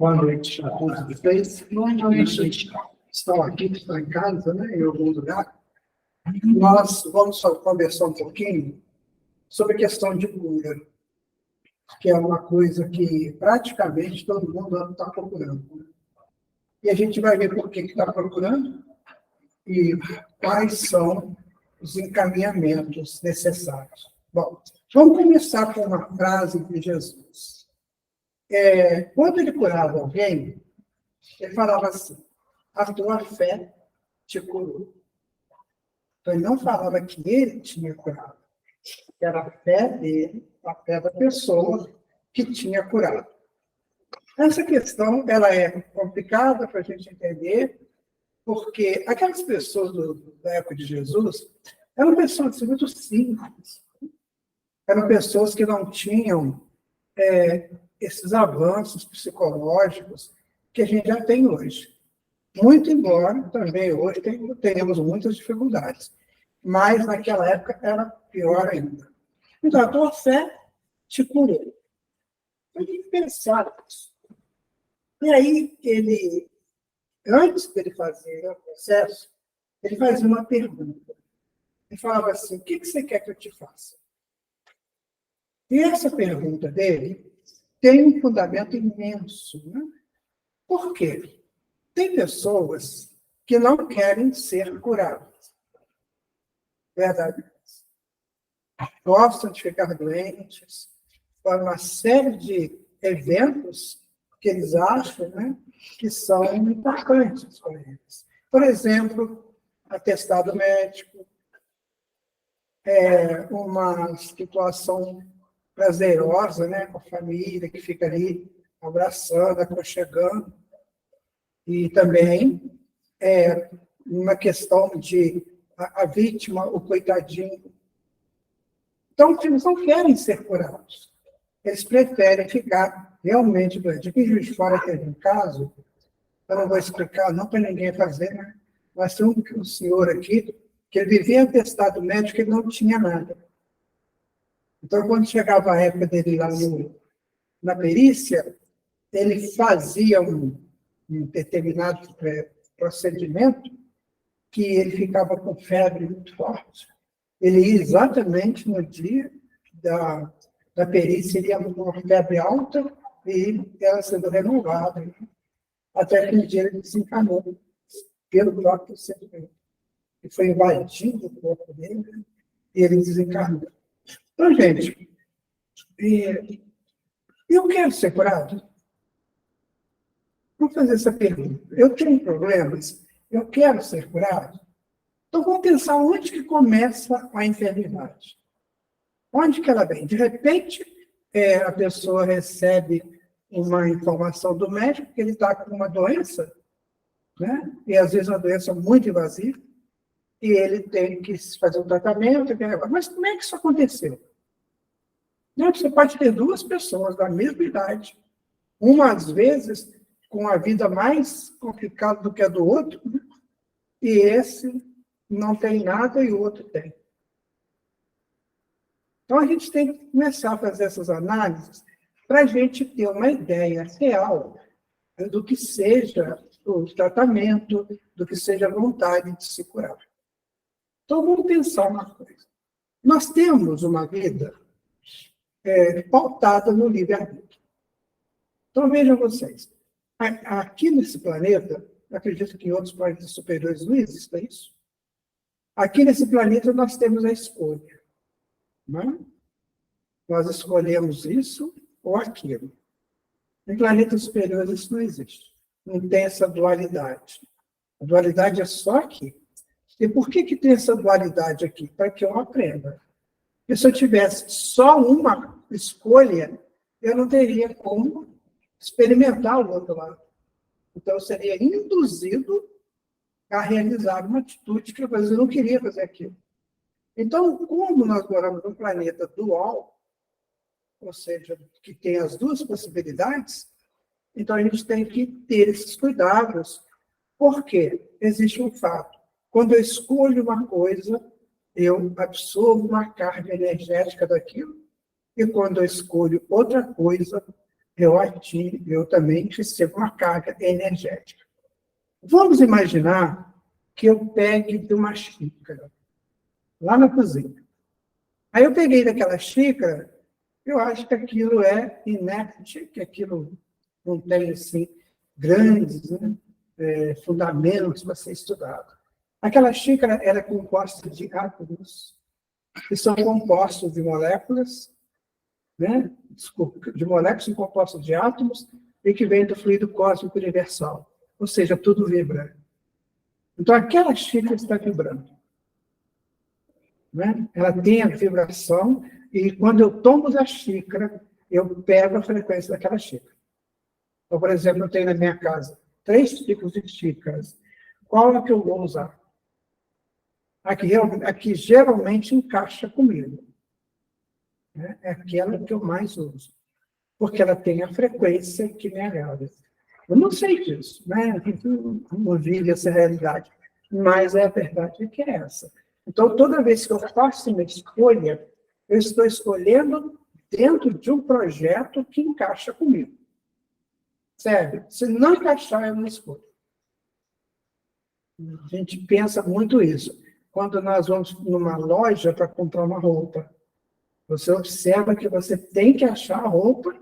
Boa noite a todos vocês. Boa noite. Estão aqui, estão em casa, né, em algum lugar. Nós vamos só conversar um pouquinho sobre a questão de cura, que é uma coisa que praticamente todo mundo está procurando. E a gente vai ver por que está procurando e quais são os encaminhamentos necessários. Bom, vamos começar com uma frase de Jesus. Quando ele curava alguém, ele falava assim: a tua fé te curou. Então, ele não falava que ele tinha curado, era a fé dele, a fé da pessoa que tinha curado. Essa questão ela é complicada para a gente entender, porque aquelas pessoas da época de Jesus eram pessoas muito simples, eram pessoas que não tinham esses avanços psicológicos que a gente já tem hoje. Muito embora também hoje tenhamos muitas dificuldades, mas naquela época era pior ainda. Então, a tua fé te curou. Eu tenho que pensar nisso. E aí, antes dele fazer o processo, ele fazia uma pergunta. Ele falava assim: o que você quer que eu te faça? E essa pergunta dele tem um fundamento imenso. Né? Por quê? Tem pessoas que não querem ser curadas. Verdade. Gostam de ficar doentes, por uma série de eventos que eles acham, né, que são importantes para eles. Por exemplo, atestado médico, uma situação prazerosa, né, com a família, que fica ali abraçando, aconchegando. E também uma questão de a vítima, o coitadinho. Então, eles não querem ser curados. Eles preferem ficar realmente doentes. Aqui em Juiz de Fora teve um caso, eu não vou explicar, não para ninguém fazer, né? Mas tem um senhor aqui que ele vivia atestado médico e não tinha nada. Então, quando chegava a época dele lá na perícia, ele fazia um determinado procedimento que ele ficava com febre muito forte. Ele ia exatamente no dia da perícia, ele ia com uma febre alta e ela sendo renovada. Até que um dia ele desencanou pelo próprio sentimento. E foi invadindo o corpo dele e ele desencarnou. Então, gente, eu quero ser curado? Vou fazer essa pergunta. Eu tenho problemas? Eu quero ser curado? Então, vamos pensar onde que começa a enfermidade. Onde que ela vem? De repente, a pessoa recebe uma informação do médico que ele está com uma doença, né? E às vezes uma doença muito invasiva, e ele tem que fazer um tratamento. Mas como é que isso aconteceu? Você pode ter duas pessoas da mesma idade, uma às vezes com a vida mais complicada do que a do outro, né? E esse não tem nada e o outro tem. Então, a gente tem que começar a fazer essas análises para a gente ter uma ideia real do que seja o tratamento, do que seja a vontade de se curar. Então, vamos pensar uma coisa. Nós temos uma vida pautada no livre-arbítrio. Então, vejam vocês. Aqui nesse planeta, acredito que em outros planetas superiores não exista isso. Aqui nesse planeta nós temos a escolha. Né? Nós escolhemos isso ou aquilo. Em planetas superiores isso não existe. Não tem essa dualidade. A dualidade é só aqui. E por que tem essa dualidade aqui? Para que eu aprenda. Porque se eu tivesse só uma escolha, eu não teria como experimentar o outro lado. Então, eu seria induzido a realizar uma atitude que eu não queria fazer aquilo. Então, como nós moramos num planeta dual, ou seja, que tem as duas possibilidades, então a gente tem que ter esses cuidados, porque existe um fato. Quando eu escolho uma coisa, eu absorvo uma carga energética daquilo, e quando eu escolho outra coisa, eu também recebo uma carga energética. Vamos imaginar que eu pegue de uma xícara, lá na cozinha. Aí eu peguei daquela xícara, eu acho que aquilo é inerte, que aquilo não tem, assim, grandes, né, fundamentos para ser estudado. Aquela xícara era composta de átomos, que são compostos de moléculas, né? Desculpa, de moléculas compostas de átomos e que vem do fluido cósmico universal. Ou seja, tudo vibra. Então, aquela xícara está vibrando. Né? Ela tem a vibração e quando eu tomo da xícara, eu pego a frequência daquela xícara. Então, por exemplo, eu tenho na minha casa 3 tipos de xícaras. Qual é que eu vou usar? Aqui geralmente encaixa comigo. Né? É aquela que eu mais uso. Porque ela tem a frequência que me agrada. Eu não sei disso, né? Não vive essa realidade. Mas a verdade é que é essa. Então, toda vez que eu faço uma escolha, eu estou escolhendo dentro de um projeto que encaixa comigo. Sério, se não encaixar, eu não escolho. A gente pensa muito isso. Quando nós vamos numa loja para comprar uma roupa, você observa que você tem que achar a roupa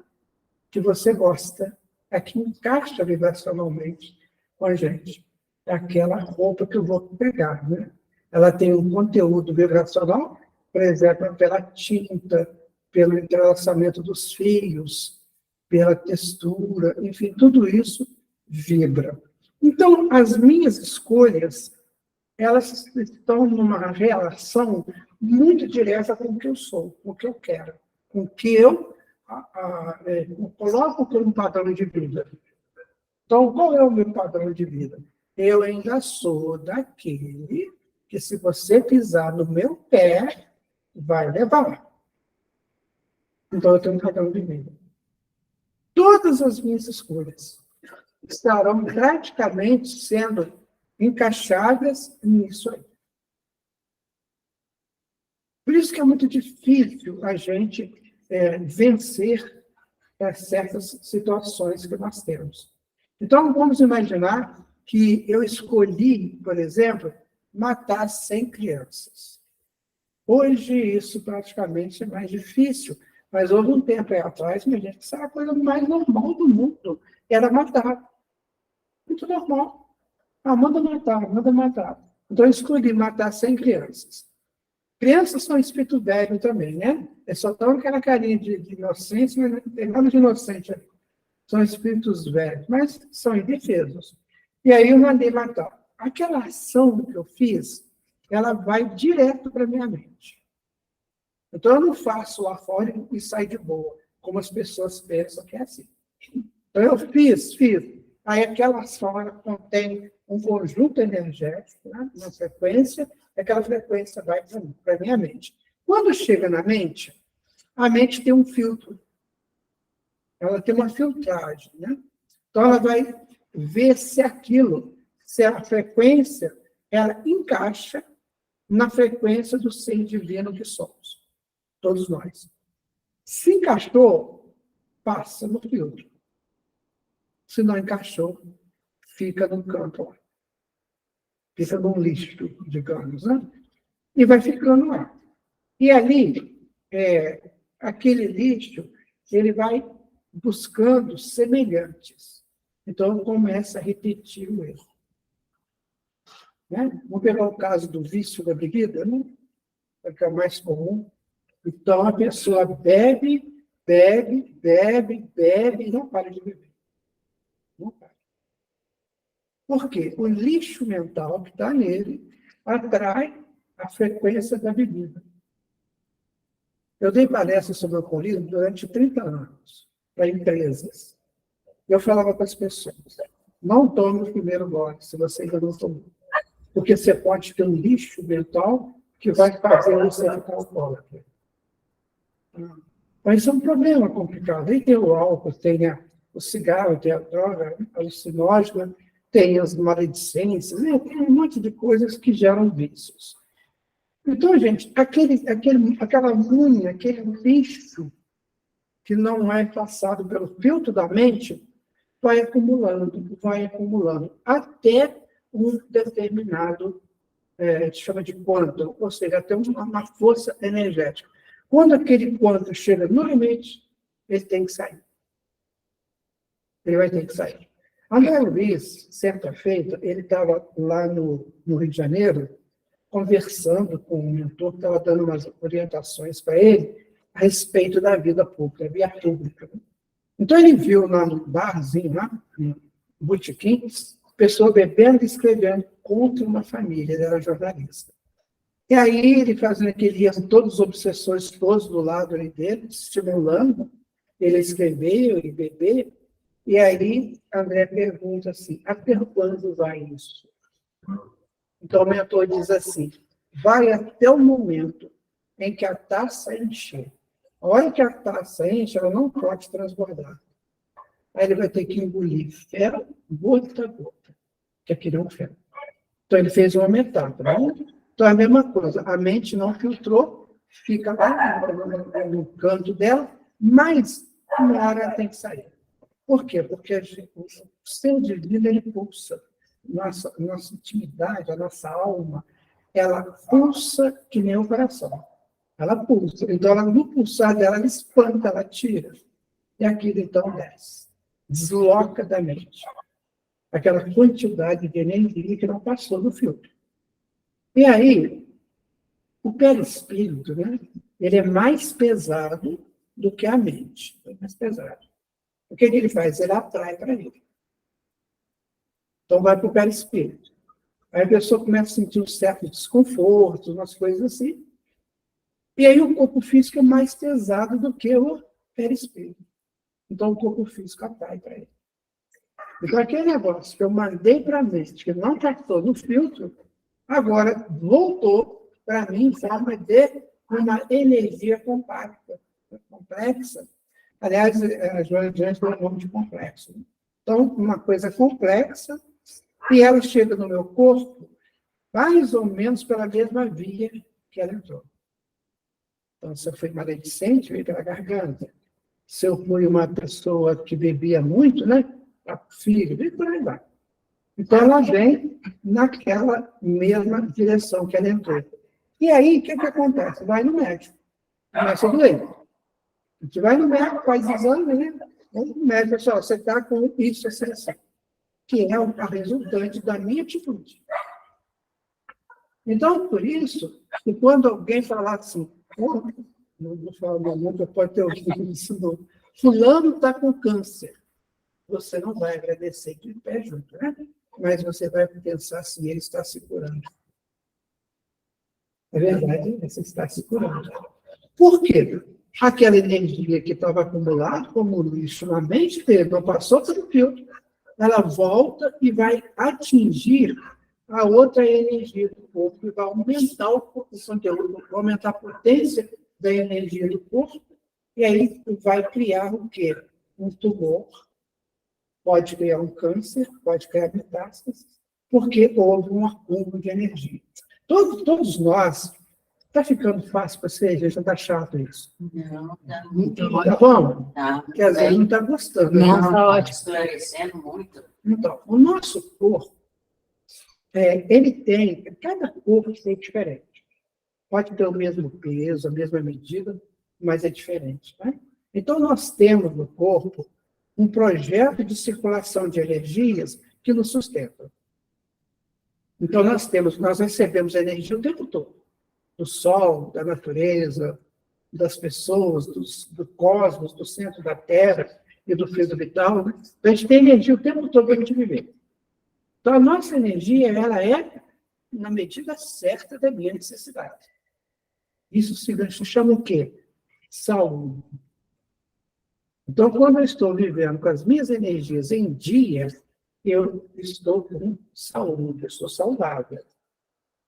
que você gosta, é que encaixa vibracionalmente com a gente. É aquela roupa que eu vou pegar, né? Ela tem um conteúdo vibracional, por exemplo, pela tinta, pelo entrelaçamento dos fios, pela textura, enfim, tudo isso vibra. Então, as minhas escolhas, elas estão numa relação muito direta com o que eu sou, com o que eu quero, com o que eu coloco como padrão de vida. Então, qual é o meu padrão de vida? Eu ainda sou daquele que, se você pisar no meu pé, vai levar. Então, eu tenho um padrão de vida. Todas as minhas escolhas estarão praticamente sendo encaixadas nisso aí. Por isso que é muito difícil a gente vencer certas situações que nós temos. Então, vamos imaginar que eu escolhi, por exemplo, matar 100 crianças. Hoje, isso praticamente é mais difícil, mas houve um tempo aí atrás, minha gente, isso era a coisa mais normal do mundo, era matar. Muito normal. Ah, manda matar, manda matar. Então, eu escolhi matar 100 crianças. Crianças são espírito velho também, né? É só tão aquela carinha de inocência, mas não tem nada de inocente ali. São espíritos velhos, mas são indefesos. E aí eu mandei matar. Aquela ação que eu fiz, ela vai direto para a minha mente. Então, eu não faço lá fora e saio de boa, como as pessoas pensam que é assim. Então, eu fiz. Aí aquela ação, ela contém um conjunto energético, né? Uma frequência, aquela frequência vai para a minha mente. Quando chega na mente, a mente tem um filtro. Ela tem uma filtragem, né? Então, ela vai ver se a frequência, ela encaixa na frequência do ser divino que somos. Todos nós. Se encaixou, passa no filtro. Se não encaixou, fica no canto lá. Fica num lixo, digamos, né? E vai ficando lá. E ali, aquele lixo, ele vai buscando semelhantes. Então, começa a repetir o erro. Né? Vamos pegar o caso do vício da bebida, né? Que é o mais comum. Então, a pessoa bebe e não para de beber. Não para. Por quê? O lixo mental que está nele atrai a frequência da bebida. Eu dei palestra sobre o alcoolismo durante 30 anos, para empresas. Eu falava para as pessoas, não tome o primeiro gole, se você ainda não tomou. Porque você pode ter um lixo mental que vai fazer você ficar alcoólatra. Mas isso é um problema complicado. Aí tem o álcool, tem o cigarro, tem a droga alucinógena, tem as maledicências, né? Tem um monte de coisas que geram vícios. Então, gente, aquela unha, aquele lixo que não é passado pelo filtro da mente, vai acumulando, até um determinado, chama de quanto, ou seja, até uma força energética. Quando aquele quanto chega no limite, ele tem que sair. Ele vai ter que sair. André Luiz, certa feita, ele estava lá no Rio de Janeiro, conversando com o mentor, que estava dando umas orientações para ele a respeito da vida pública, da via pública. Então, ele viu lá no barzinho, lá no botequim, pessoa bebendo e escrevendo contra uma família, ele era jornalista. E aí, ele fazendo aquele todos os obsessores todos do lado ali dele, estimulando ele a escrever e beber. E aí, André pergunta assim, até quando vai isso? Então, o mentor diz assim, vai até o momento em que a taça encher. A hora que a taça enche, ela não pode transbordar. Aí ele vai ter que engolir ferro, gota a gota, que aqui não é um ferro. Então, ele fez uma metáfora. Né? Então, é a mesma coisa. A mente não filtrou, fica lá no canto dela, mas uma hora ela tem que sair. Por quê? Porque o ser divino, ele pulsa. Nossa intimidade, a nossa alma, ela pulsa que nem o coração. Ela pulsa. Então, ela, no pulsar dela, ela espanta, ela tira. E aquilo, então, desce. Desloca da mente. Aquela quantidade de energia que não passou do filtro. E aí, o perispírito, né, ele é mais pesado do que a mente. É mais pesado. O que ele faz? Ele atrai para ele. Então, vai para o perispírito. Aí a pessoa começa a sentir um certo desconforto, umas coisas assim. E aí o corpo físico é mais pesado do que o perispírito. Então, o corpo físico atrai para ele. Então, aquele negócio que eu mandei para a mente, que não captou no filtro, agora voltou para mim em forma de uma energia complexa. Aliás, a Joana de Anjos deu o nome de complexo. Então, uma coisa complexa, e ela chega no meu corpo mais ou menos pela mesma via que ela entrou. Então, se eu fui maledicente, veio pela garganta. Se eu fui uma pessoa que bebia muito, né? A filha, e por aí vai. Então, ela vem naquela mesma direção que ela entrou. E aí, o que acontece? Vai no médico. Começa a doer. A gente vai no médico, faz exame, né? O médico fala, você está com isso, assim, que é a resultante da minha atitude. Então, por isso, que quando alguém falar assim, não vou falar meu nome, pode ter ouvido isso, não. Fulano está com câncer. Você não vai agradecer de pé junto, né? Mas você vai pensar se ele está se curando. É verdade, você está se curando. Por quê? Aquela energia que estava acumulada como lixo na mente dele, não passou pelo filtro, ela volta e vai atingir a outra energia do corpo, e vai aumentar o conteúdo, vai aumentar a potência da energia do corpo, e aí vai criar o quê? Um tumor, pode criar um câncer, pode criar metástases, porque houve um acúmulo de energia. Todos nós, está ficando fácil para você, já está chato isso. Não, Tá bom? tá. Porque às vezes não está gostando. Não, Né? está ótimo. Esclarecendo muito. Então, o nosso corpo, ele tem, cada corpo é diferente. Pode ter o mesmo peso, a mesma medida, mas é diferente. Né? Então, nós temos no corpo um projeto de circulação de energias que nos sustenta. Então, nós recebemos energia o tempo todo. Do sol, da natureza, das pessoas, do cosmos, do centro da Terra e do fluido vital. Né? Então, a gente tem energia o tempo todo para a gente viver. Então, a nossa energia, ela é na medida certa da minha necessidade. Isso se chama o quê? Saúde. Então, quando eu estou vivendo com as minhas energias em dia, eu estou com saúde, eu estou saudável.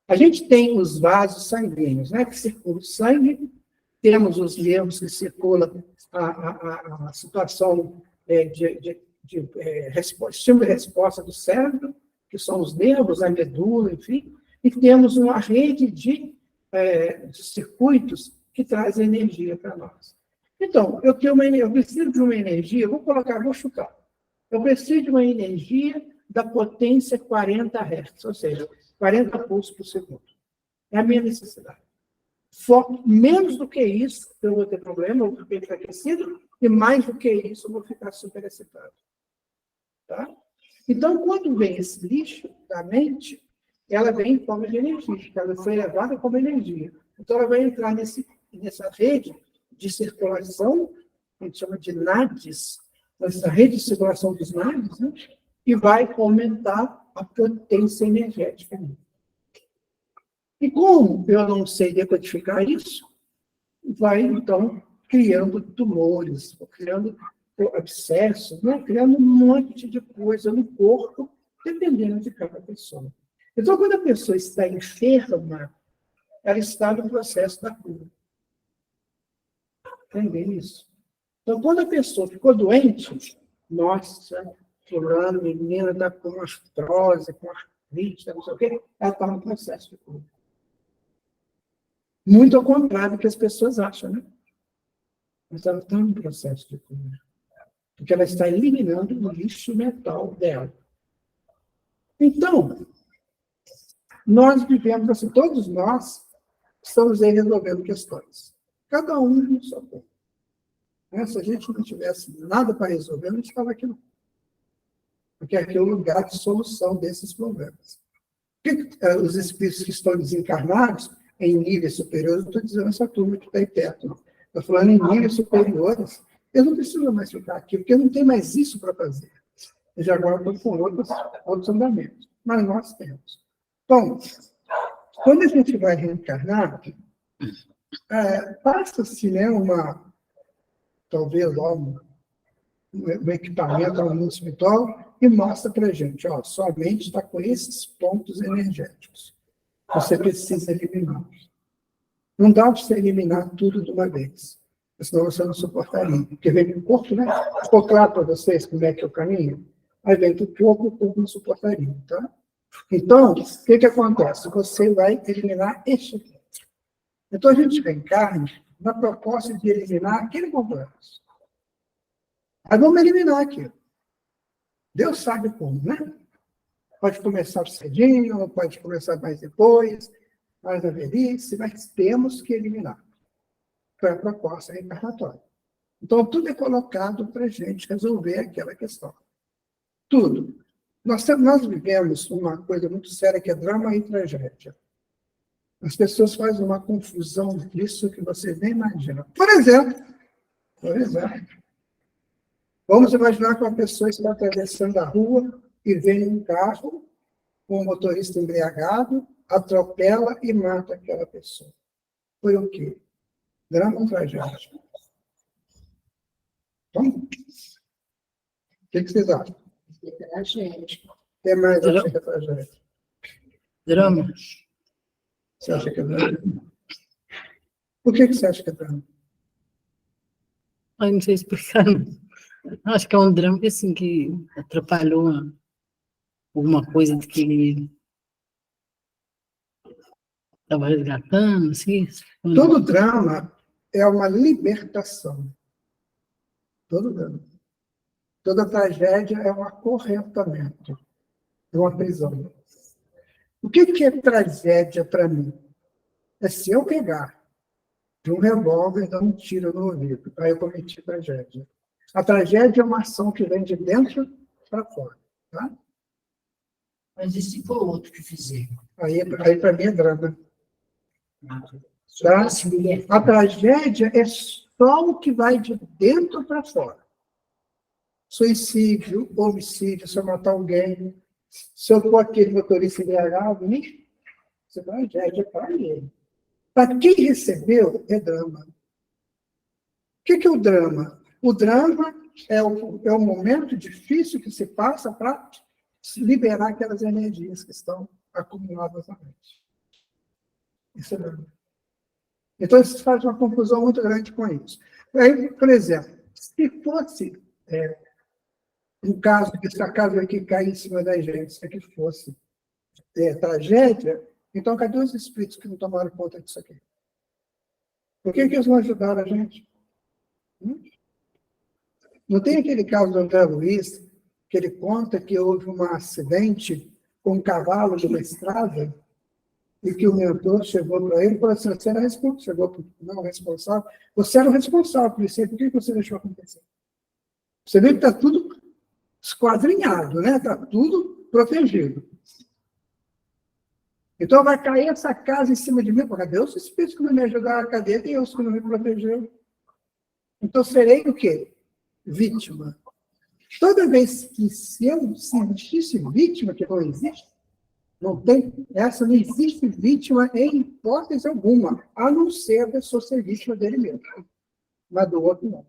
A gente tem os vasos sanguíneos, né, que circulam o sangue, temos os nervos que circulam a situação de estímulo e resposta do cérebro, que são os nervos, a medula, enfim, e temos uma rede de circuitos que trazem energia para nós. Então, eu preciso de uma energia, vou chutar. Eu preciso de uma energia da potência 40 Hz, ou seja, 40 pulsos por segundo. É a minha necessidade. Menos do que isso, eu vou ter problema, eu vou ficar enfraquecido, e mais do que isso, eu vou ficar superexcitado. Tá? Então, quando vem esse lixo da mente, ela vem em forma de energia, ela foi levada como energia. Então, ela vai entrar nessa rede de circulação, que a gente chama de NADs, nessa rede de circulação dos NADs, né? E vai aumentar a potência energética. E como eu não sei decodificar isso, vai, então, criando tumores, criando abscessos, né? Criando um monte de coisa no corpo, dependendo de cada pessoa. Então, quando a pessoa está enferma, ela está no processo da cura. Entendem isso? Então, quando a pessoa ficou doente, nossa, fulano, menina, está com artrose, com artrite, não sei o quê, ela está no processo de cura. Muito ao contrário do que as pessoas acham, né? Mas ela está no processo de cura. Porque ela está eliminando o lixo mental dela. Então, nós vivemos assim, todos nós estamos aí resolvendo questões. Cada um no seu ponto. Se a gente não tivesse nada para resolver, não estava aqui não. Porque aqui é o lugar de solução desses problemas. Os espíritos que estão desencarnados, em níveis superiores, eu estou dizendo essa turma que está aí perto. Não. Estou falando em níveis superiores, eles não precisam mais ficar aqui, porque não tem mais isso para fazer. Eles agora estão com outros andamentos. Mas nós temos. Então, quando a gente vai reencarnar, passa-se, né, talvez um equipamento ao mundo espiritual e mostra para a gente, sua mente está com esses pontos energéticos. Você precisa eliminar. Não dá para você eliminar tudo de uma vez, senão você não suportaria. Porque vem do corpo, né? Ficou claro para vocês como é que é o caminho? Aí vem do corpo, o corpo não suportaria, tá? Então, o que acontece? Você vai eliminar este ponto. Então, a gente reencarna na proposta de eliminar aquele complexo. Aí vamos eliminar aquilo. Deus sabe como, né? Pode começar cedinho, pode começar mais depois, mais na velhice, mas temos que eliminar. Foi a proposta reencarnatória. Então, tudo é colocado para a gente resolver aquela questão. Tudo. Nós vivemos uma coisa muito séria que é drama e tragédia. As pessoas fazem uma confusão disso que você nem imagina. Por exemplo, vamos imaginar que uma pessoa está atravessando a rua e vem um carro com um motorista embriagado, atropela e mata aquela pessoa. Foi o quê? Drama ou tragédia? Então, o que vocês acham? Tragédia. O que mais acha que é tragédia? Drama. Você acha que é drama? Por que você acha que é drama? Eu não sei explicar. Acho que é um drama assim, que atrapalhou alguma coisa que ele estava resgatando, assim. Todo drama é uma libertação. Todo drama. Toda tragédia é um acorrentamento, é uma prisão. O que é tragédia para mim? É se eu pegar de um revólver e dar um tiro no ouvido, aí eu cometi tragédia. A tragédia é uma ação que vem de dentro para fora. Tá? Mas e se for outro que fizer? Aí para mim é drama. Tá? A tragédia é só o que vai de dentro para fora. Suicídio, homicídio, se eu matar alguém, se eu for aquele motorista embriagado, isso é tragédia para ele. Para quem recebeu, é drama. O que é o drama? O drama é o momento difícil que se passa para liberar aquelas energias que estão acumuladas na mente. Isso é drama. Então, isso faz uma confusão muito grande com isso. Aí, por exemplo, se fosse um caso, que esse acaso aqui cair em cima da gente, se aqui fosse tragédia, então cadê os espíritos que não tomaram conta disso aqui? Por que eles não ajudaram a gente? Não tem aquele caso do André Luiz, que ele conta que houve um acidente com um cavalo numa estrada, e que o mentor chegou para ele e falou assim: você era responsável, você era o responsável por isso, por que você deixou acontecer? Você vê que está tudo esquadrinhado, né? Está tudo protegido. Então vai cair essa casa em cima de mim, porque Deus espírito que não me ajudar a cadeia, Deus que não me protegeu. Então serei o quê? Vítima. Toda vez que se eu sentisse vítima, que não existe, não existe vítima em hipótese alguma, a não ser a pessoa ser vítima dele mesmo, mas do outro não.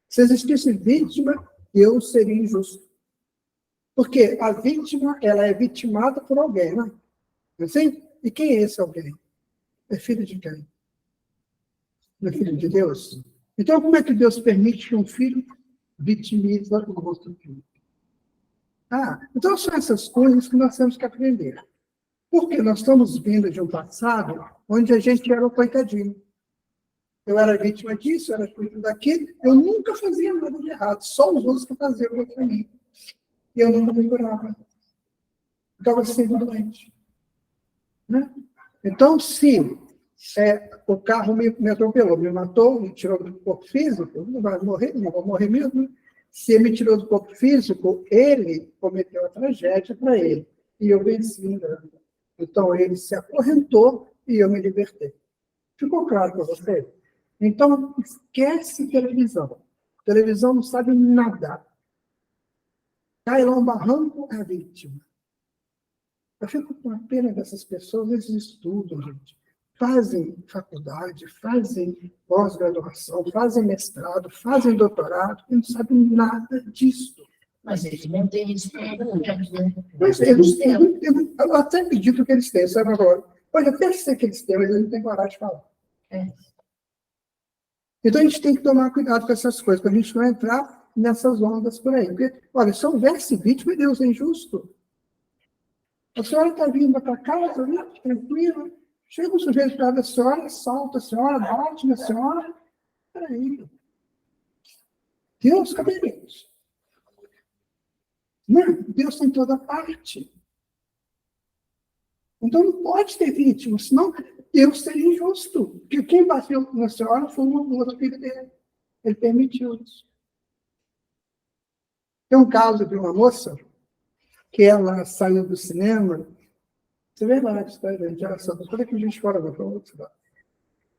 Se existisse vítima, eu seria injusto. Porque a vítima, ela é vitimada por alguém, né? Assim? E quem é esse alguém? É filho de quem? É filho de Deus? Então, como é que Deus permite que um filho vitimize o outro filho? Então são essas coisas que nós temos que aprender. Porque nós estamos vindo de um passado onde a gente era o coitadinho. Eu era vítima disso, eu era vítima daquilo, eu nunca fazia nada de errado, só os outros que faziam contra mim. E eu nunca me curava. Ficava sempre doente. Né? Então, se o carro me atropelou, me matou, me tirou do corpo físico, não vai morrer, não vou morrer mesmo. Se ele me tirou do corpo físico, ele cometeu a tragédia para ele. E eu venci engano. Então, ele se acorrentou e eu me libertei. Ficou claro para você? Então, esquece televisão. Televisão não sabe nada. Cai lá um barranco, é a vítima. Eu fico com a pena dessas pessoas, eles estudam, gente. Fazem faculdade, fazem pós-graduação, fazem mestrado, fazem doutorado, e não sabem nada disso. Mas eles não têm isso para né? Mas eles têm, eu até acredito que eles têm, sabe agora? Pode até ser que eles têm, mas eles não têm coragem de falar. Então a gente tem que tomar cuidado com essas coisas, para a gente não entrar nessas ondas por aí. Porque, olha, se houvesse vítima, Deus é injusto. A senhora está vindo para casa, né? Tranquila. Chega um sujeito para a senhora, assalta a senhora, bate na senhora. Peraí. Deus, cadê Deus? Não, Deus tem toda parte. Então não pode ter vítima, senão Deus seria injusto. Porque quem bateu na senhora foi um outro filho dele. Ele permitiu isso. Tem um caso de uma moça que ela saiu do cinema. Isso é verdade, tá, gente? Ela saiu, olha que a gente fora da outra.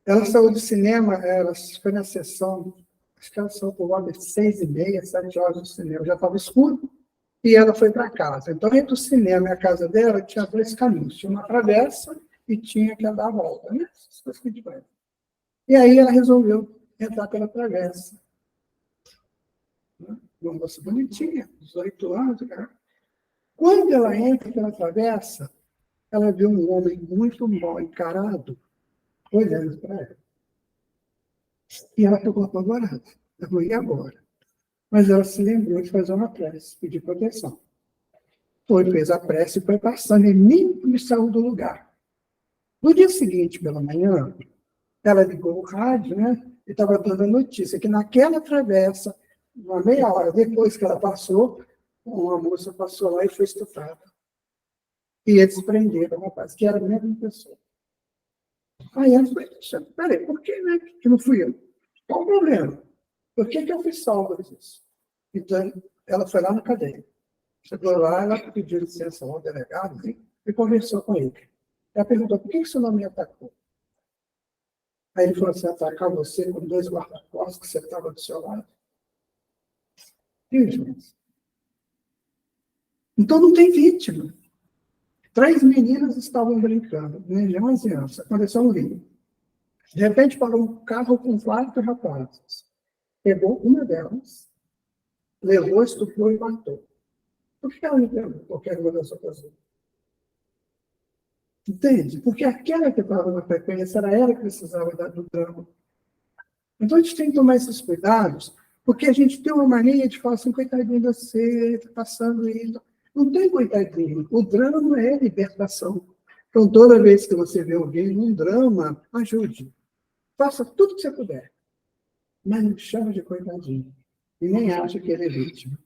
Ela saiu do cinema, ela foi na sessão, acho que ela saiu por volta de 6h30, 7 horas do cinema, já estava escuro, e ela foi para casa. Então, entre o cinema e a casa dela, tinha 2 caminhos. Tinha uma travessa e tinha que dar a volta. Né? E aí ela resolveu entrar pela travessa. Uma moça bonitinha, 18 anos. Né? Quando ela entra pela travessa, ela viu um homem muito mal encarado, olhando para ela. E ela ficou apavorada. Ela falou, e agora? Mas ela se lembrou de fazer uma prece, pedir proteção. Fez a prece e foi passando e nem saiu do lugar. No dia seguinte, pela manhã, ela ligou o rádio, né? E estava dando a notícia que naquela travessa, uma meia hora depois que ela passou, uma moça passou lá e foi estuprada. E eles prenderam o rapaz, que era a mesma pessoa. Aí ela foi, peraí, por que, né, que não fui eu? Qual o problema? Por que eu fui salva disso? Então, ela foi lá na cadeia. Chegou lá, ela pediu licença ao delegado e conversou com ele. Ela perguntou, por que você não me atacou? Aí ele falou assim, atacar você com 2 guarda-costas que você estava do seu lado. Gente. Então não tem vítima. 3 meninas estavam brincando, de 11 anos, aconteceu no Rio. De repente parou um carro com 4 rapazes. Pegou uma delas, levou, estuprou e matou. Por que ela não pegou qualquer uma das outras? Entende? Porque aquela que estava na frequência era ela que precisava do drama. Então a gente tem que tomar esses cuidados, porque a gente tem uma mania de falar assim, coitadinho de você, está passando isso. Não tem coitadinho. O drama é libertação. Então, toda vez que você vê alguém num drama, ajude. Faça tudo que você puder. mas não chama de coitadinho. E nem acha que ele é vítima.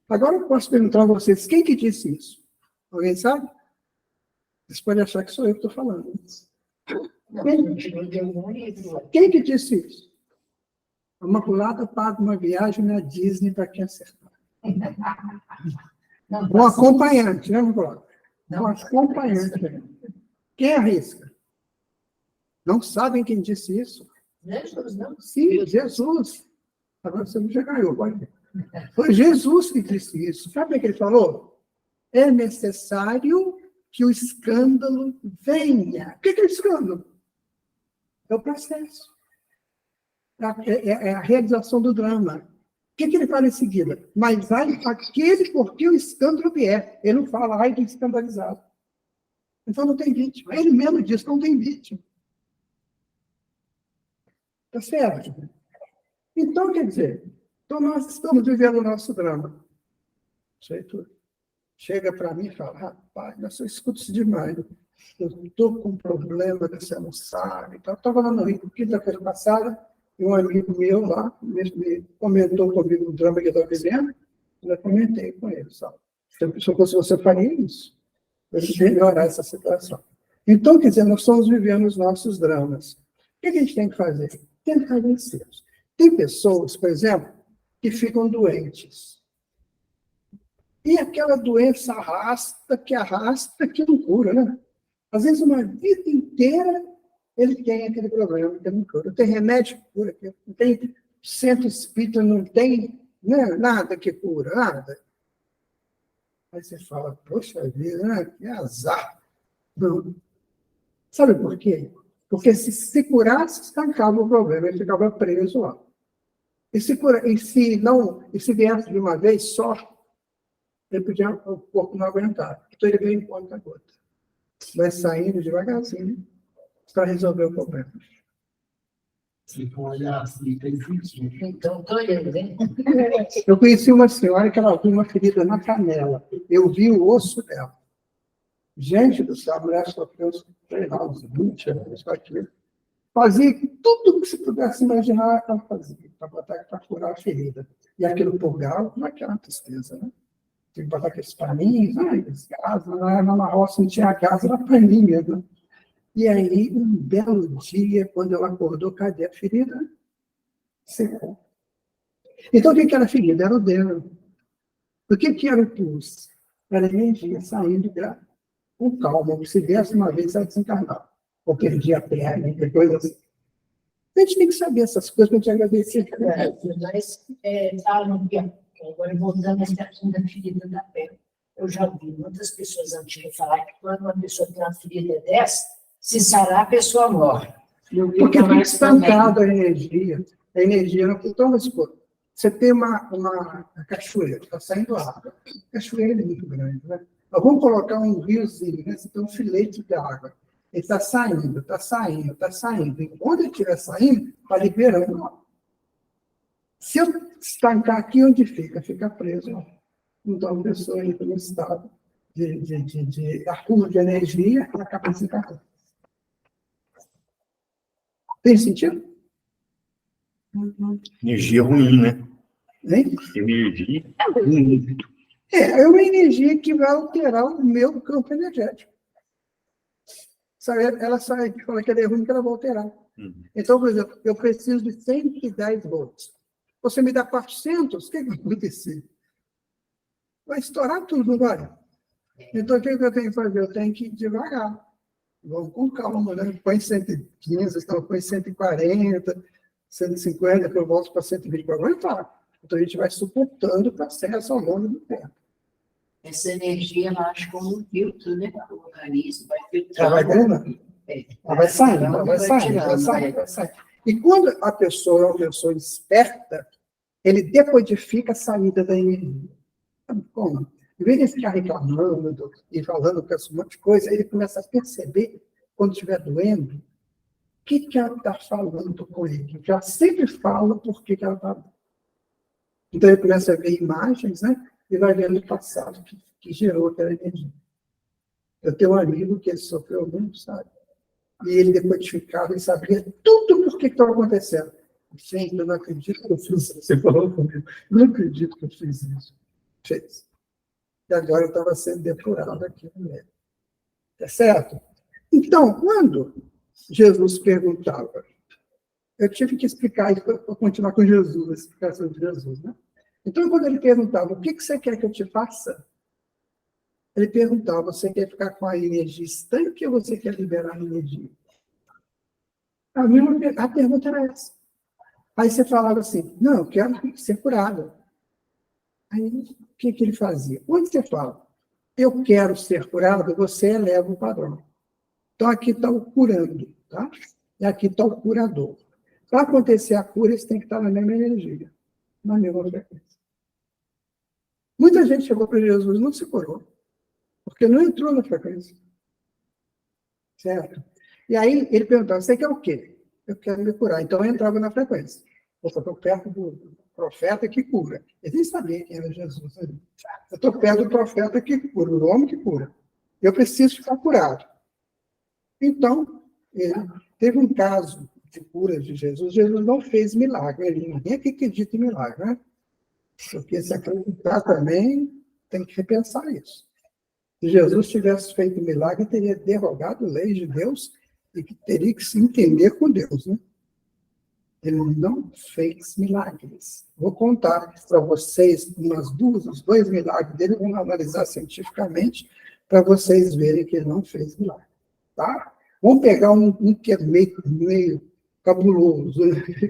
Agora eu posso perguntar a vocês, quem que disse isso? Alguém sabe? Vocês podem achar que sou eu que estou falando. Quem que disse isso? A Imaculada paga uma viagem na Disney para quem acertar. Um acompanhante, né, Imaculada? Um acompanhante. Quem arrisca? Não sabem quem disse isso? Jesus, não? Sim, Jesus. Agora você já ganhou, pode ver. Foi Jesus que disse isso. Sabe o que ele falou? É necessário que o escândalo venha. O que é o escândalo? É o processo. É a realização do drama. O que ele fala em seguida? Mas ai aquele por que o escândalo vier. Ele não fala, ai do escandalizado. Então não tem vítima. Ele mesmo diz que não tem vítima. Está certo? Então, quer dizer, então nós estamos vivendo o nosso drama. Chega para mim e fala, rapaz, eu escuto isso demais. Eu estou com um problema que você não sabe. Então, eu estava lá no Rio, quinta-feira passada, e um amigo meu lá me comentou comigo o drama que eu estava vivendo, e eu comentei com ele. Sabe? Se eu fosse você, faria isso. Para melhorar essa situação. Então, quer dizer, nós estamos vivendo os nossos dramas. O que a gente tem que fazer? Tentar vencê-los. Tem pessoas, por exemplo, que ficam doentes. E aquela doença arrasta, que não cura, né? Às vezes, uma vida inteira, ele tem aquele problema, que não cura. Tem remédio que cura, não tem centro espírita, não tem nada que cura, nada. Aí você fala, poxa vida, né? Que azar. Não. Sabe por quê? Porque se curasse, estancava o problema, ele ficava preso lá. E se viesse de uma vez só, o corpo não aguentar. Então ele veio em conta gota. Vai saindo devagarzinho para resolver o problema. Se for olhar assim, tem vítima. Então, estou olhando, hein? Eu conheci uma senhora que ela viu uma ferida na canela. Eu vi o osso dela. Gente do céu, a mulher sofreu uns 20 anos com aquilo. Fazia tudo que se pudesse imaginar, ela fazia, para curar a ferida. E aquilo purgava, como é que era uma tristeza, né? Tinha que botar aqueles paninhos, aqueles gases, na roça não tinha gás, era paninho mesmo. E aí, um belo dia, quando ela acordou, cadê a ferida? Secou. Então, o que era a ferida? Era o dedo. O que era o pulso? Era a energia saindo dela. Com calma, se viesse uma vez, ela desencarnava. Ou perdia a perna, coisa assim. A gente tem que saber essas coisas para a gente agradecer. Mas falam que, agora voltando à questão da ferida da perna, eu já vi muitas pessoas antigas falar que quando uma pessoa tem uma ferida dessa, se sarar, a pessoa morre. Porque fica estancada a energia. A energia não... Então, vamos supor, você tem uma cachoeira, está saindo água. A cachoeira é muito grande, né? Nós vamos colocar um riozinho, né? Você tem um filete de água. Ele está saindo, está saindo, está saindo. E quando ele estiver saindo, está liberando. Se eu estancar aqui, onde fica? Fica preso. Então, a pessoa entra no estado de acúmulo de energia e acaba desencarnando. Tem sentido? Energia ruim, né? Hein? Energia ruim. É uma energia que vai alterar o meu campo energético. Ela sai, fala que ela é ruim, que ela vai alterar. Então, por exemplo, eu preciso de 110 volts. Você me dá 400, o que vai acontecer? Vai estourar tudo, não vai? Então, o que eu tenho que fazer? Eu tenho que ir devagar. Vamos com calma, né? Põe 115, então põe 140, 150, depois eu volto para 120 para aguentar. Então, a gente vai suportando o processo ao longo do tempo. Essa energia, ela acha como um filtro, né? O organismo vai Ela vai filtrando. drenando. Ela vai saindo, vai saindo. E quando a pessoa é uma pessoa esperta, ele decodifica a saída da energia. Sabe como? Em vez de ficar reclamando e falando com esse monte de coisa, ele começa a perceber, quando estiver doendo, o que ela está falando com ele. Ela sempre fala por que ela está doendo. Então, ele começa a ver imagens, né? E vai vendo o passado que gerou aquela energia. Eu tenho um amigo que ele sofreu muito, sabe? E ele decodificava, ele sabia tudo por que estava acontecendo. Gente, eu não acredito que eu fiz isso. Você falou comigo. Eu não acredito que eu fiz isso. Fez. E agora eu estava sendo depurado aqui no meio. Tá certo? Então, quando Jesus perguntava, eu tive que explicar isso para continuar com Jesus, a explicação de Jesus, né? Então, quando ele perguntava, o que você quer que eu te faça? Ele perguntava, você quer ficar com a energia estanque ou você quer liberar a energia? A pergunta era essa. Aí você falava assim, não, eu quero ser curado. Aí, o que ele fazia? Quando você fala, eu quero ser curado, você eleva o padrão. Então, aqui está o curando, tá? E aqui está o curador. Para acontecer a cura, eles têm que estar na mesma energia, na mesma frequência. Muita gente chegou para Jesus e não se curou, porque não entrou na frequência. Certo? E aí ele perguntava, você quer o quê? Eu quero me curar. Então eu entrava na frequência. Eu estou perto do profeta que cura. Ele nem sabia quem era Jesus. Né? Eu estou perto do profeta que cura, do homem que cura. Eu preciso ficar curado. Então, ele teve um caso de cura de Jesus. Jesus não fez milagre. Ninguém aqui acredita em milagre, né? Porque se acreditar também, tem que repensar isso. Se Jesus tivesse feito milagre, teria derrogado leis de Deus e que teria que se entender com Deus, né? Ele não fez milagres. Vou contar para vocês os dois milagres dele, vamos analisar cientificamente para vocês verem que ele não fez milagre, tá? Vamos pegar um que é meio cabuloso,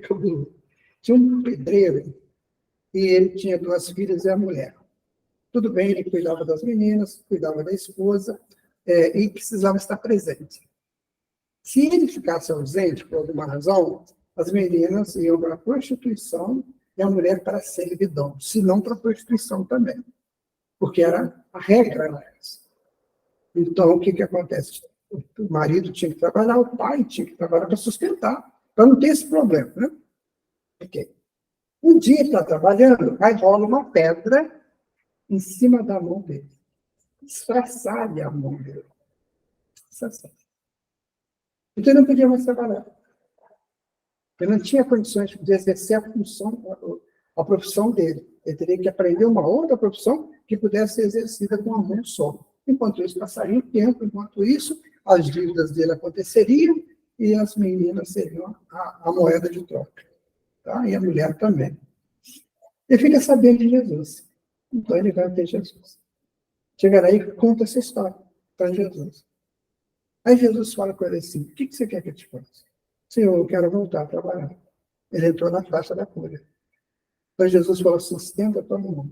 cabuloso. Tinha um pedreiro e ele tinha 2 filhas e a mulher. Tudo bem, ele cuidava das meninas, cuidava da esposa, e precisava estar presente. Se ele ficasse ausente, por alguma razão, as meninas iam para a prostituição e a mulher para a servidão, se não para a prostituição também, porque era a regra era essa. Então, o que acontece? O marido tinha que trabalhar, o pai tinha que trabalhar para sustentar, para não ter esse problema, né? Okay. Um dia ele está trabalhando, aí rola uma pedra em cima da mão dele. Estraçalha a mão dele. Estraçalha. Então ele não podia mais trabalhar. Ele não tinha condições de exercer a profissão dele. Ele teria que aprender uma outra profissão que pudesse ser exercida com a mão só. Enquanto isso, passaria o tempo, enquanto isso, as dívidas dele aconteceriam e as meninas seriam a moeda de troca. Tá? E a mulher também. Ele fica sabendo de Jesus. Então ele vai ter Jesus. Chegará aí e conta essa história para Jesus. Aí Jesus fala com ele assim, o que você quer que eu te faça? Senhor, eu quero voltar a trabalhar. Ele entrou na faixa da cura. Então Jesus falou assim, estenda a tua mão.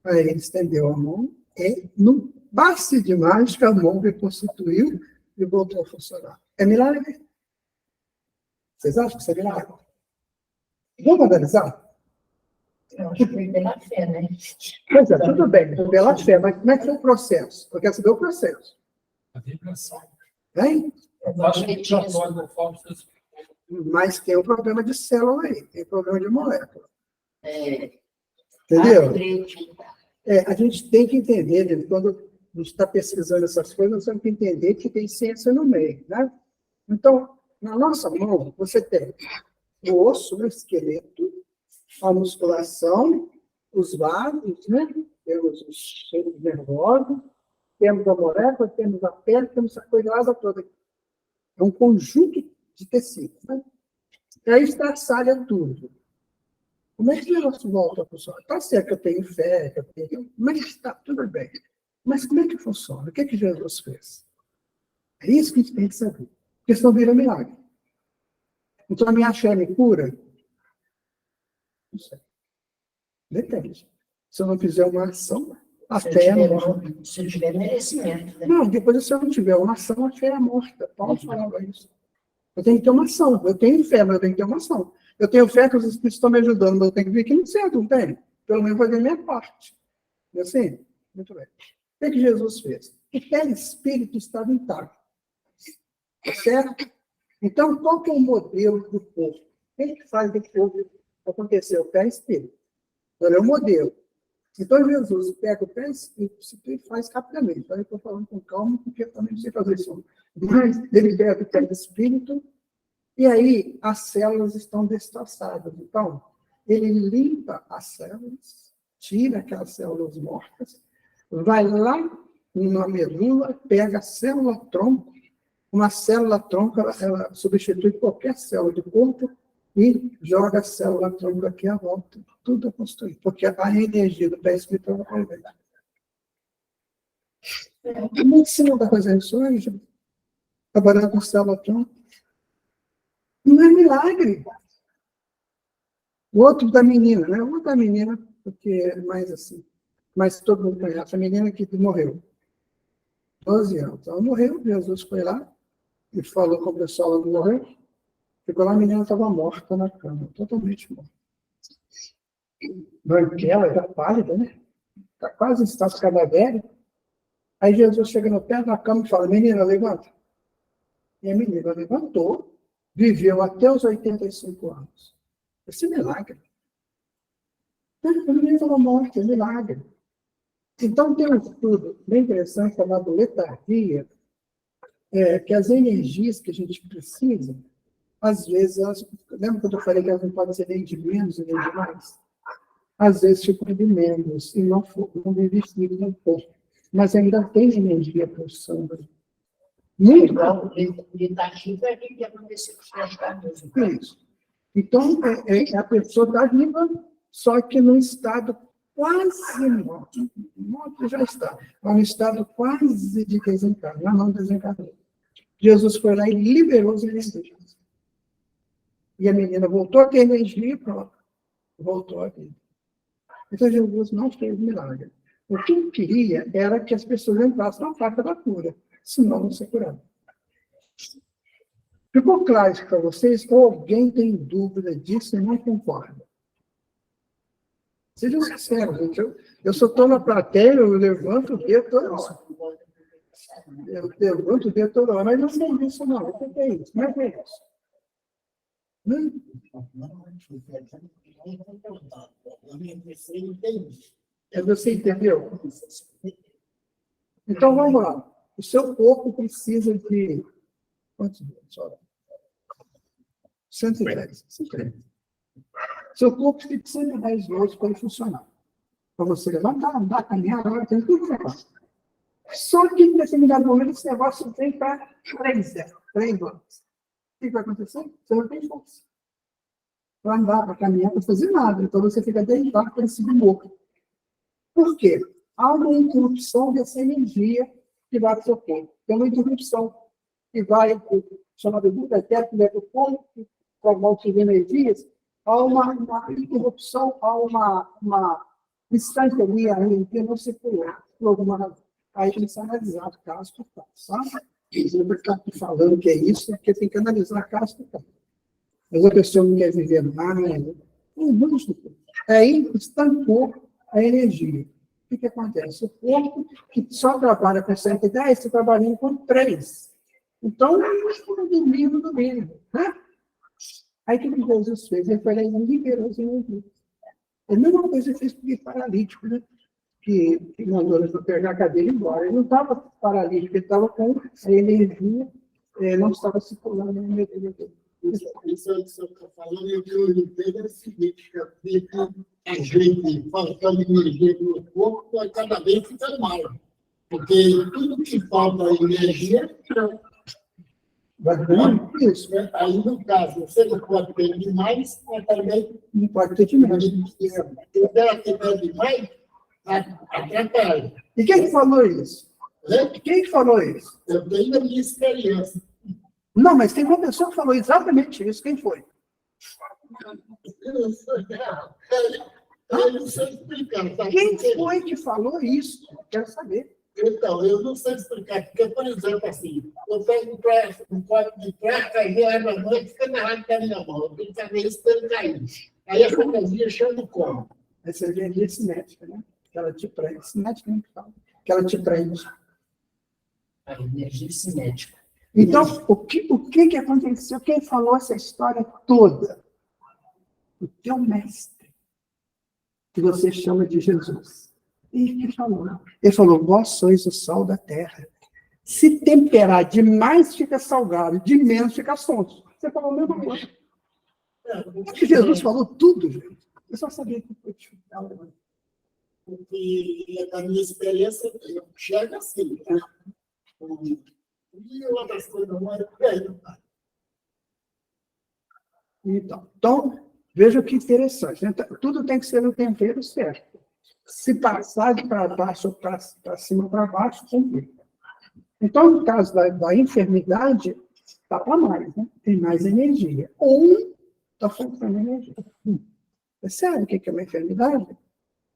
Aí ele estendeu a mão e, num passe de mágica, a mão reconstituiu e voltou a funcionar. É milagre? Vocês acham que isso é milagre? Vamos analisar? Eu acho que foi pela fé, né? Pois é, tudo bem, pela fé, mas como é que foi o processo? Eu quero saber o processo. A vibração. Hein? Eu acho que tinha isso. Mas tem um problema de célula aí, tem problema de molécula. É, Entendeu? acreditar. A gente tem que entender, né, quando a gente está pesquisando essas coisas, nós temos que entender que tem ciência no meio, né? Então, na nossa mão, você tem o osso, o esqueleto, a musculação, os vasos, né? Temos os cheiros nervosos, temos a molécula, temos a pele, temos a coisa toda. É um conjunto de tecidos, né? E aí estraçalha tudo. Como é que o negócio volta a funcionar? Está certo que eu tenho fé, que eu tenho... Mas está tudo bem. Mas como é que funciona? O que é que Jesus fez? É isso que a gente tem que saber. Porque senão vira milagre. Então a minha fé me cura? Não sei. Depende. Se eu não fizer uma ação, a fé é morta. Se eu tiver merecimento, né? Não, depois se eu não tiver uma ação, a fé é morta. Paulo falava isso. Eu tenho que ter uma ação. Eu tenho fé, mas eu tenho que ter uma ação. Eu tenho fé que os espíritos estão me ajudando, mas eu tenho que ver que não certo, não tem. Pelo menos fazer a minha parte. E assim? Muito bem. O que Jesus fez? O perispírito estava intacto. Certo? Então, qual que é o modelo do corpo? Quem que faz do corpo acontecer? O perispírito. Ele é o modelo. Então, Jesus pega o perispírito e faz rapidamente. Então, eu estou falando com calma, porque eu também não sei fazer isso. Mas ele pega o perispírito E aí, as células estão destroçadas. Então, ele limpa as células, tira aquelas células mortas, vai lá na medula, pega a célula-tronco, uma célula-tronco, ela substitui qualquer célula do corpo e joga a célula-tronco aqui à volta. Tudo é construído, porque a energia do pé espiritual vai para ele. A medicina está fazendo isso hoje, trabalhando com célula-tronco. Não é milagre. O outro da menina, né? O outro da menina, porque é mais assim. Mas todo mundo conhece. A menina que morreu. 12 anos. Ela morreu, Jesus foi lá e falou com o pessoal, ela não morreu. Ficou lá, a menina estava morta na cama, totalmente morta. Branquela, era pálida, né? Está quase em estado cadavérico. Aí Jesus chega no pé da cama e fala, menina, levanta. E a menina levantou, viveu até os 85 anos. Esse é milagre. A menina estava morta, é milagre. Então, tem um estudo bem interessante chamado letargia, que as energias que a gente precisa, às vezes, lembra quando eu falei que elas não podem ser nem de menos nem de mais? Às vezes ficam de menos e não investiram no corpo. Mas ainda tem energia pulsando. Muito Igual o letativo é aquilo que aconteceu com os transtornos. isso. Então, a pessoa está viva, só que num estado quase morto. Morto já está. Mas num estado quase de desencarno. Não desencarnou. Jesus foi lá e liberou as energias. E a menina voltou a ter energia, pronto. Voltou a ter. Então, Jesus não fez milagre. O que ele queria era que as pessoas entrassem na faca da cura, senão não se curavam. Ficou claro isso para vocês? Ou alguém tem dúvida disso e não concorda? Sejam sinceros, gente. Eu só estou na plateia, eu levanto o dedo toda hora. Eu levanto o dedo toda hora, mas não sei disso, não. O que é isso? Como é que é isso? Você entendeu? Então, vamos lá. O seu corpo precisa de... Quantos minutos? 110. 110. Seu corpo precisa de 110 volts para ele funcionar. Para você levantar, andar, caminhar, agora tem tudo que fazer. Só que, em determinado momento, esse negócio vem para 3 volts. O que vai acontecer? Você não tem força. Para andar, para caminhar, para fazer nada. Então, você fica deitado para esse morto. Por quê? Há uma interrupção dessa energia que vai para o seu corpo. Tem uma interrupção que vai, chamada de eterno, que vai para o corpo, que promove energias. Há uma interrupção, há uma instantânea ali que não circulou por alguma razão. Aí tem que ser analisado caso por caso, sabe? Não vai ficar falando que é isso, porque tem que analisar caso por caso. Mas a pessoa não quer viver mais, aí estancou a energia. O que acontece? O corpo, que só trabalha com 110, está trabalhando com 3. Então, no mínimo, né? Aí o que Jesus fez? Ele foi lá e liberou as energias. É a mesma coisa que fez com o paralítico, né? Que mandou ele pegar a cadeira e ir embora. Ele não estava paralítico, ele estava com a energia, não estava circulando na energia dele. Isso é o que você está falando, e o que eu entendo é o seguinte, que a gente faltando energia no corpo, cada vez fica mais. Porque tudo que falta energia, Isso. aí no caso, você não pode ter demais, mas também Não pode ter demais. se ela tiver demais, atrapalha. E quem falou isso? Né? Quem falou isso? Eu tenho a minha experiência. Não, mas tem uma pessoa que falou exatamente isso. Quem foi? Eu não sei explicar. Tá? Quem foi que falou isso? Quero saber. Então, eu não sei explicar, porque, por exemplo, assim, eu pego um copo de prata e a água noite fica na água da minha mão. Eu tenho que fazer isso para ele cair. Aí a fantasia chama como? Essa é a energia cinética, né? Que ela te prende. Cinética, não fala. Que ela te prende. A energia cinética. Então, o que aconteceu? Quem falou essa história toda? O teu mestre, que você chama de Jesus. Ele que falou. Ele falou, vós sois o sal da terra. Se temperar demais, fica salgado, de menos, fica sonso. Você falou a mesma coisa. Porque Jesus falou tudo, gente. Eu só sabia que foi difícil. Porque a minha experiência, eu enxergo assim, né? E uma das coisas não é bem, Então, veja que interessante. Né? Tudo tem que ser no tempero certo. Se passar de para baixo ou para cima ou para baixo, complica. Então, no caso da enfermidade, está para mais, né? Tem mais energia. Ou está faltando energia. É sério o que é uma enfermidade?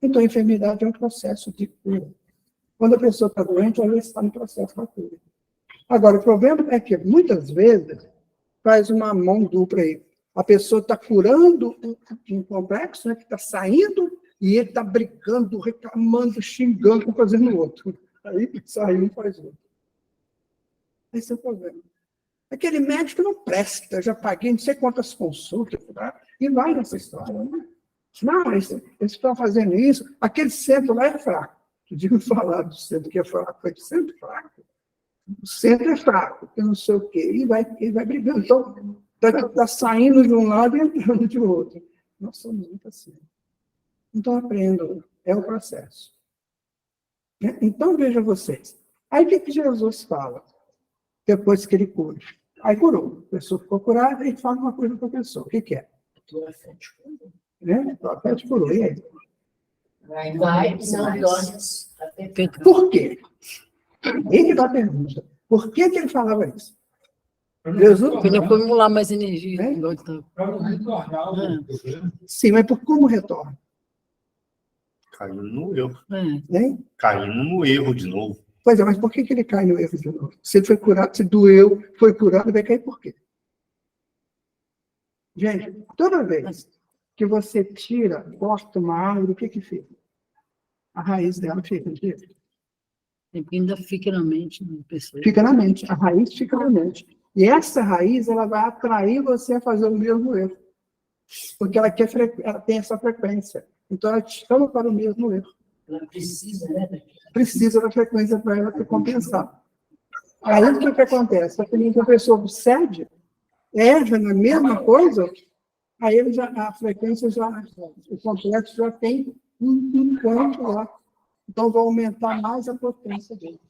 Então, a enfermidade é um processo de cura. Quando a pessoa está doente, ela está no processo de cura. Agora, o problema é que, muitas vezes, faz uma mão dupla aí. A pessoa está curando um complexo, né, que está saindo, e ele está brigando, reclamando, xingando, fazendo outro. Aí sai um, faz outro. Esse é o problema. Aquele médico não presta, já paguei não sei quantas consultas, tá? E vai nessa história. Né? Não, eles estão fazendo isso, aquele centro lá é fraco. Eu digo falar do centro que é fraco, é centro fraco. O centro é fraco, que não sei o quê, e vai brigando. Então, está saindo de um lado e entrando de outro. Nós somos muito assim. Então, aprendam, é o processo. Então, vejam vocês. Aí, o que Jesus fala? Depois que ele cura. Aí curou. A pessoa ficou curada e fala uma coisa para a pessoa. O que é? Né? O profeta curou. E aí? Vai, não dormes. Por quê? Ele dá a pergunta. Por que ele falava isso? Jesus. Podia formular mais energia. É? Igual tá. Sim, mas por como retorna? Caindo no erro. Né? Caindo no erro de novo. Pois é, mas por que ele cai no erro de novo? Se ele foi curado, se doeu, foi curado, vai cair por quê? Gente, toda vez que você tira, corta uma árvore, o que fica? A raiz dela fica, não fica? Sempre ainda fica na mente da pessoa. Fica na mente, a raiz fica na mente. E essa raiz, ela vai atrair você a fazer o mesmo erro. Porque ela tem essa frequência. Então, ela te chama para o mesmo erro. Ela precisa, né? Precisa da frequência para ela te compensar. Aí, o que acontece? A pessoa cede, erra na mesma coisa, aí a frequência o complexo já tem um encontro lá. Então, vai aumentar mais a potência dele.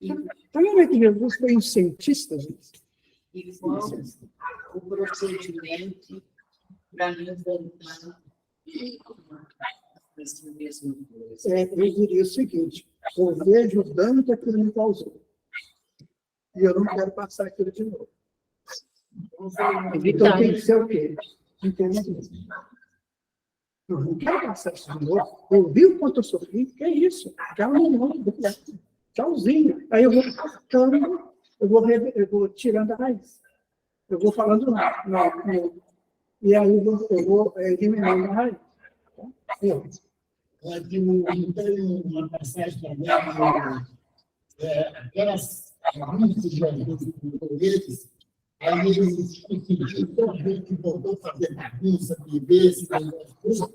Então, lembra que Jesus foi um cientista, gente? E qual o procedimento para mim voltar nessa mesma coisa? Eu diria o seguinte: eu vejo o dano que aquilo me causou. E eu não quero passar aquilo de novo. Então, tem que ser o quê? Inteligente. Eu não quero passar isso de novo. Eu vi o quanto eu sofri. Que é isso? Tchauzinho. Aí eu vou cortando, eu vou tirando a raiz. Eu vou falando não. E aí eu vou eliminando a raiz. Tem uma passagem também, aquelas muitos japoneses, aí eles conseguiram tão bem que voltou a fazer bagunça, beber, se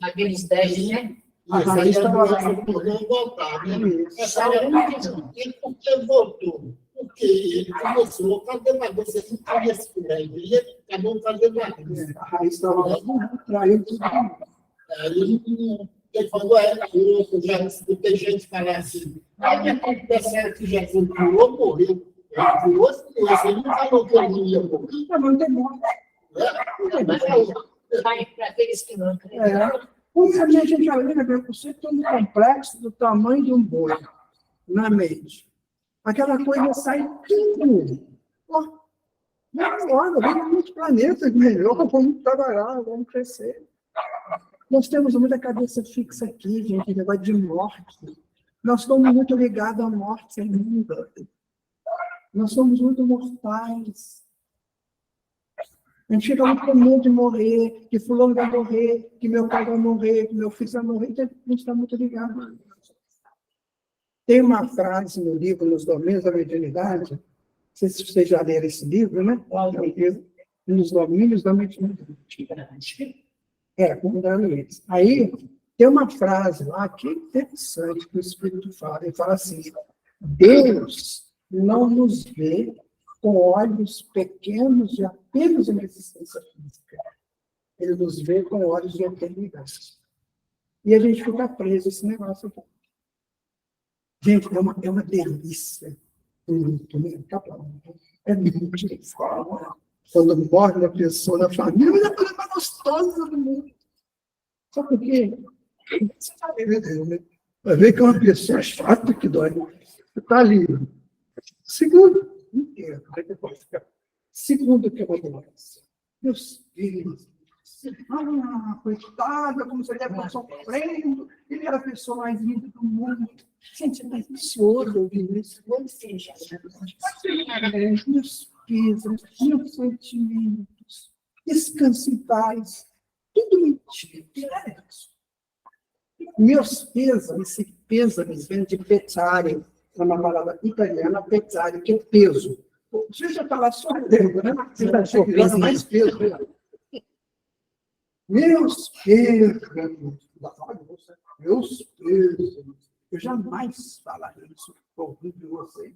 Aqueles 10, né? A raiz estava lá. não voltar, né? Essa era e por que voltou? Porque ele começou a fazer bagunça, ele não queria se curar, ele acabou fazendo bagunça. A raiz estava lá, traiu tudo. Aí ele falou, eu já escutei gente falar assim, aí acontece que já foi curou, morreu. Ele curou, ele não falou que ele não ia morrer. Não tem morte. Vai para aqueles que não acreditam. A gente já lembra, você tem um complexo do tamanho de um boi na mente. Aquela coisa sai tudo. Agora, vamos muitos planetas melhor, vamos trabalhar, vamos crescer. Nós temos muita cabeça fixa aqui, gente, negócio de morte. Nós estamos muito ligados à morte ainda. Nós somos muito mortais. A gente fica muito com medo de morrer, que fulano vai morrer, que meu pai vai morrer, que meu filho vai morrer. Então, a gente está muito ligado. Tem uma frase no livro Nos Domínios da Mediunidade, não sei se vocês já leram esse livro, né? Nos Domínios da Mediunidade. Com o Daniel Luiz. Aí, tem uma frase lá que é interessante que o Espírito fala. Ele fala assim: Deus não nos vê com olhos pequenos de apenas uma existência física. Ele nos vê com olhos de eternidade. E a gente fica preso a esse negócio aqui. Gente, é uma delícia. É muito difícil. Quando morre uma pessoa na família, é a coisa mais gostosa do mundo. Sabe por quê? Você está vendo, né? Vai ver que é uma pessoa chata que dói. Você está ali. Segundo, inteiro. Segundo que eu vou falar. Meus filhos. Coitada, como se ele estivesse sofrendo. Ele era a pessoa mais linda do mundo. Gente, é delicioso ouvir isso. Meus pesos, meus sentimentos. Descanse em paz. Tudo mentira. É isso. Meus pêsames, esse pêsames vem de pezzare, é uma palavra italiana, pezzare, que é peso. Você já está lá sorrindo, né? Você está chegando mais peso. Meus pêsames, meus pêsames. Eu jamais falarei isso para ouvir de vocês.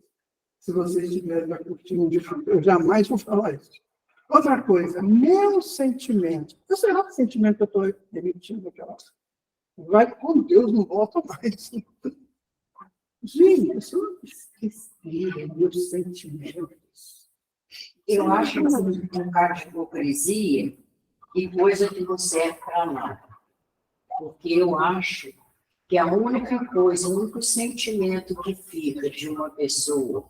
Se vocês estiverem na cortina de chute, eu jamais vou falar isso. Outra coisa, meu sentimento. Eu sei lá que sentimento eu estou emitindo aquela. Vai com Deus, não volta mais. Gente, isso não esquecer meus sentimentos. Eu acho que é um cara de hipocrisia e coisa que não serve para nada. Porque eu acho que a única coisa, o único sentimento que fica de uma pessoa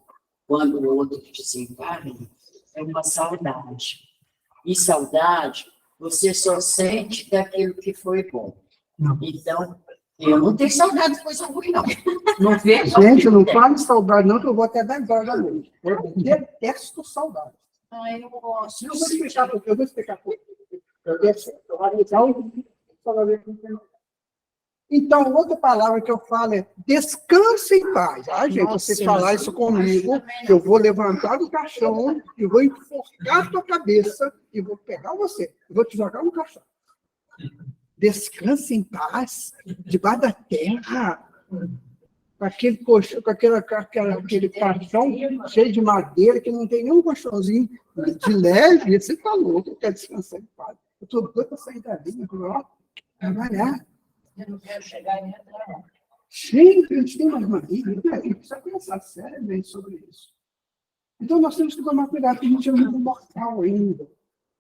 quando o outro desencarna é uma saudade. E saudade, você só sente daquilo que foi bom. Não. Então, eu não tenho saudade de coisa ruim, não. Não vejo. Gente, não fale saudade, não, que eu vou até dar embora da noite. Eu detesto saudade. Ai, eu gosto. Eu vou explicar por quê. Eu vou explicar por quê. Eu detesto saudade. Então, outra palavra que eu falo é descanse em paz. Ah, gente, você falar isso comigo, eu vou levantar do caixão e vou enforcar a tua cabeça e vou pegar você e vou te jogar no caixão. Descanse em paz, debaixo da terra, com aquele colchão, com aquele caixão cheio de madeira, que não tem nenhum colchãozinho de leve, você está louco, quer descansar em paz. Eu estou doido para sair da linha, trabalhar. Eu não quero chegar e entrar, não. Gente, a gente tem mais marido, a gente precisa pensar seriamente sobre isso. Então, nós temos que tomar cuidado, porque a gente é muito mortal ainda.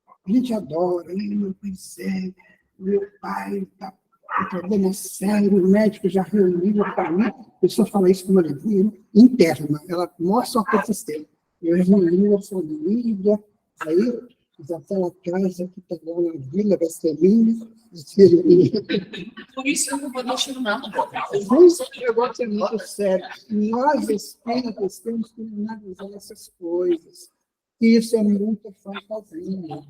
A gente adora, meu pai, meu pai está com problema sério, o médico já reuniu a família, a pessoa fala isso com uma alegria interna, ela mostra uma coisa externa. Eu reuni a família, aí fiz aquela casa que está lá na Vila Gastelina. Por isso eu não vou deixar nada. Esse negócio é muito sério. Nós, espíritas, temos que analisar essas coisas. Isso é muita fantasia.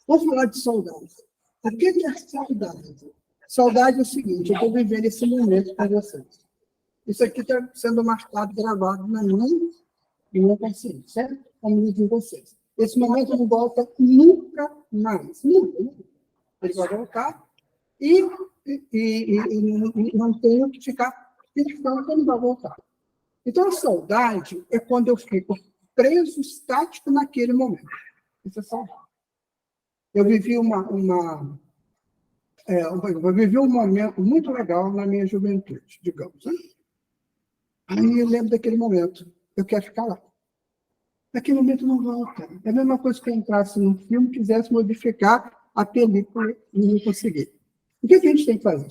Vou falar de saudade. O que é saudade? Saudade é o seguinte, eu estou vivendo esse momento com vocês. Isso aqui está sendo marcado, gravado na minha consciência, certo? Como de vocês. Esse momento não volta nunca mais. Nunca. Ele vai voltar e não tenho que ficar pensando que ele vai voltar. Então, a saudade é quando eu fico preso, estático naquele momento. Isso é saudade. Eu vivi um momento muito legal na minha juventude, digamos. Né? Aí eu lembro daquele momento. Eu quero ficar lá. Naquele momento não volta. É a mesma coisa que eu entrasse num filme e quisesse modificar a película e não conseguir. O que a gente tem que fazer?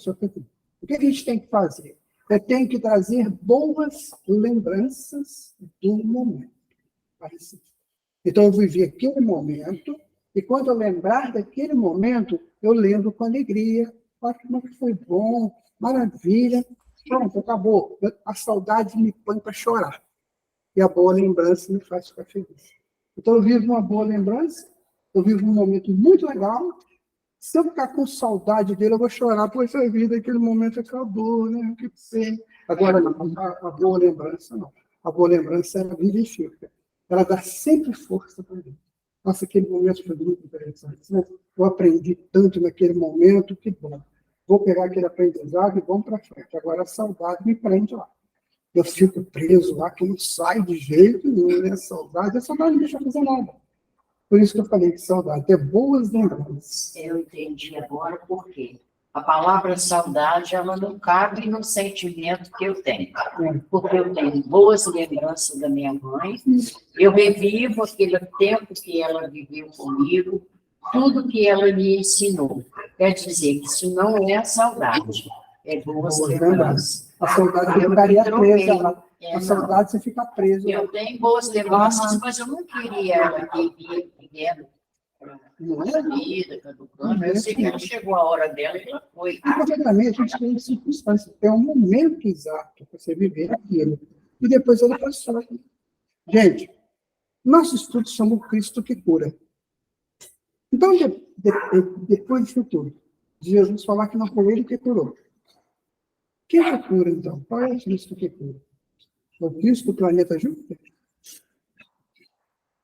O que a gente tem que fazer? Eu tenho que trazer boas lembranças do momento. Então, eu vivi aquele momento, e quando eu lembrar daquele momento, eu lembro com alegria. Olha como foi bom, maravilha. Pronto, acabou. A saudade me põe para chorar. E a boa lembrança me faz ficar feliz. Então, eu vivo uma boa lembrança, eu vivo um momento muito legal. Se eu ficar com saudade dele, eu vou chorar. Poxa vida, aquele momento acabou, né? O que sei. Agora, não, a boa lembrança, não. A boa lembrança, ela vivifica. Ela dá sempre força para mim. Nossa, aquele momento foi muito interessante. Né? Eu aprendi tanto naquele momento, que bom. Vou pegar aquele aprendizado e vamos para frente. Agora, a saudade me prende lá. eu fico preso lá, que não sai de jeito nenhum, né? A saudade não deixa eu fazer nada. Por isso que eu falei que saudade, ter boas lembranças. Eu entendi agora por quê. A palavra saudade, ela não cabe no sentimento que eu tenho. Porque eu tenho boas lembranças da minha mãe, eu revivo aquele tempo que ela viveu comigo, tudo que ela me ensinou. Quer dizer que isso não é saudade, é boas lembranças. A saudade Eu ficaria troquei. presa lá. É, A não. saudade você fica preso. Eu tenho boas lembranças, mas eu não queria ela que vivendo Não a é? vida, caducando. Eu sei que ela chegou a hora dela e ela foi. Verdadeiramente, a gente tem circunstâncias, tem um momento exato para você viver aquilo. E depois ele passou. Gente, nosso estudo chama o Cristo que cura. Então, depois disso tudo, de Jesus falar que não foi ele que curou. Quem que cura, então? Qual é o Cristo que cura? O Cristo do planeta Júpiter?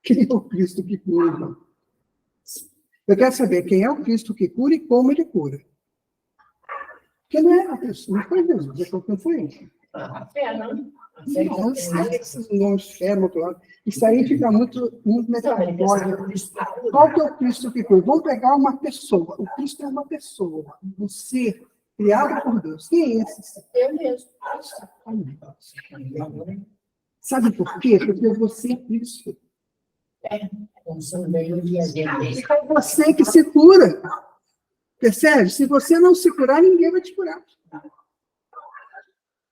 Quem é o Cristo que cura, então? Eu quero saber quem é o Cristo que cura e como ele cura. Porque não é a pessoa, não foi Jesus, não foi ele. A fé, não? A fé Não, que não é esses nomes férreos, isso aí fica muito metafórico. Qual que é o Cristo que cura? Vamos pegar uma pessoa. O Cristo é uma pessoa, um ser criado por Deus. Quem é esse? Eu mesmo. Sabe por quê? Porque você é Cristo. Pensando bem no dia a dia. É você que se cura. Percebe? Se você não se curar, ninguém vai te curar.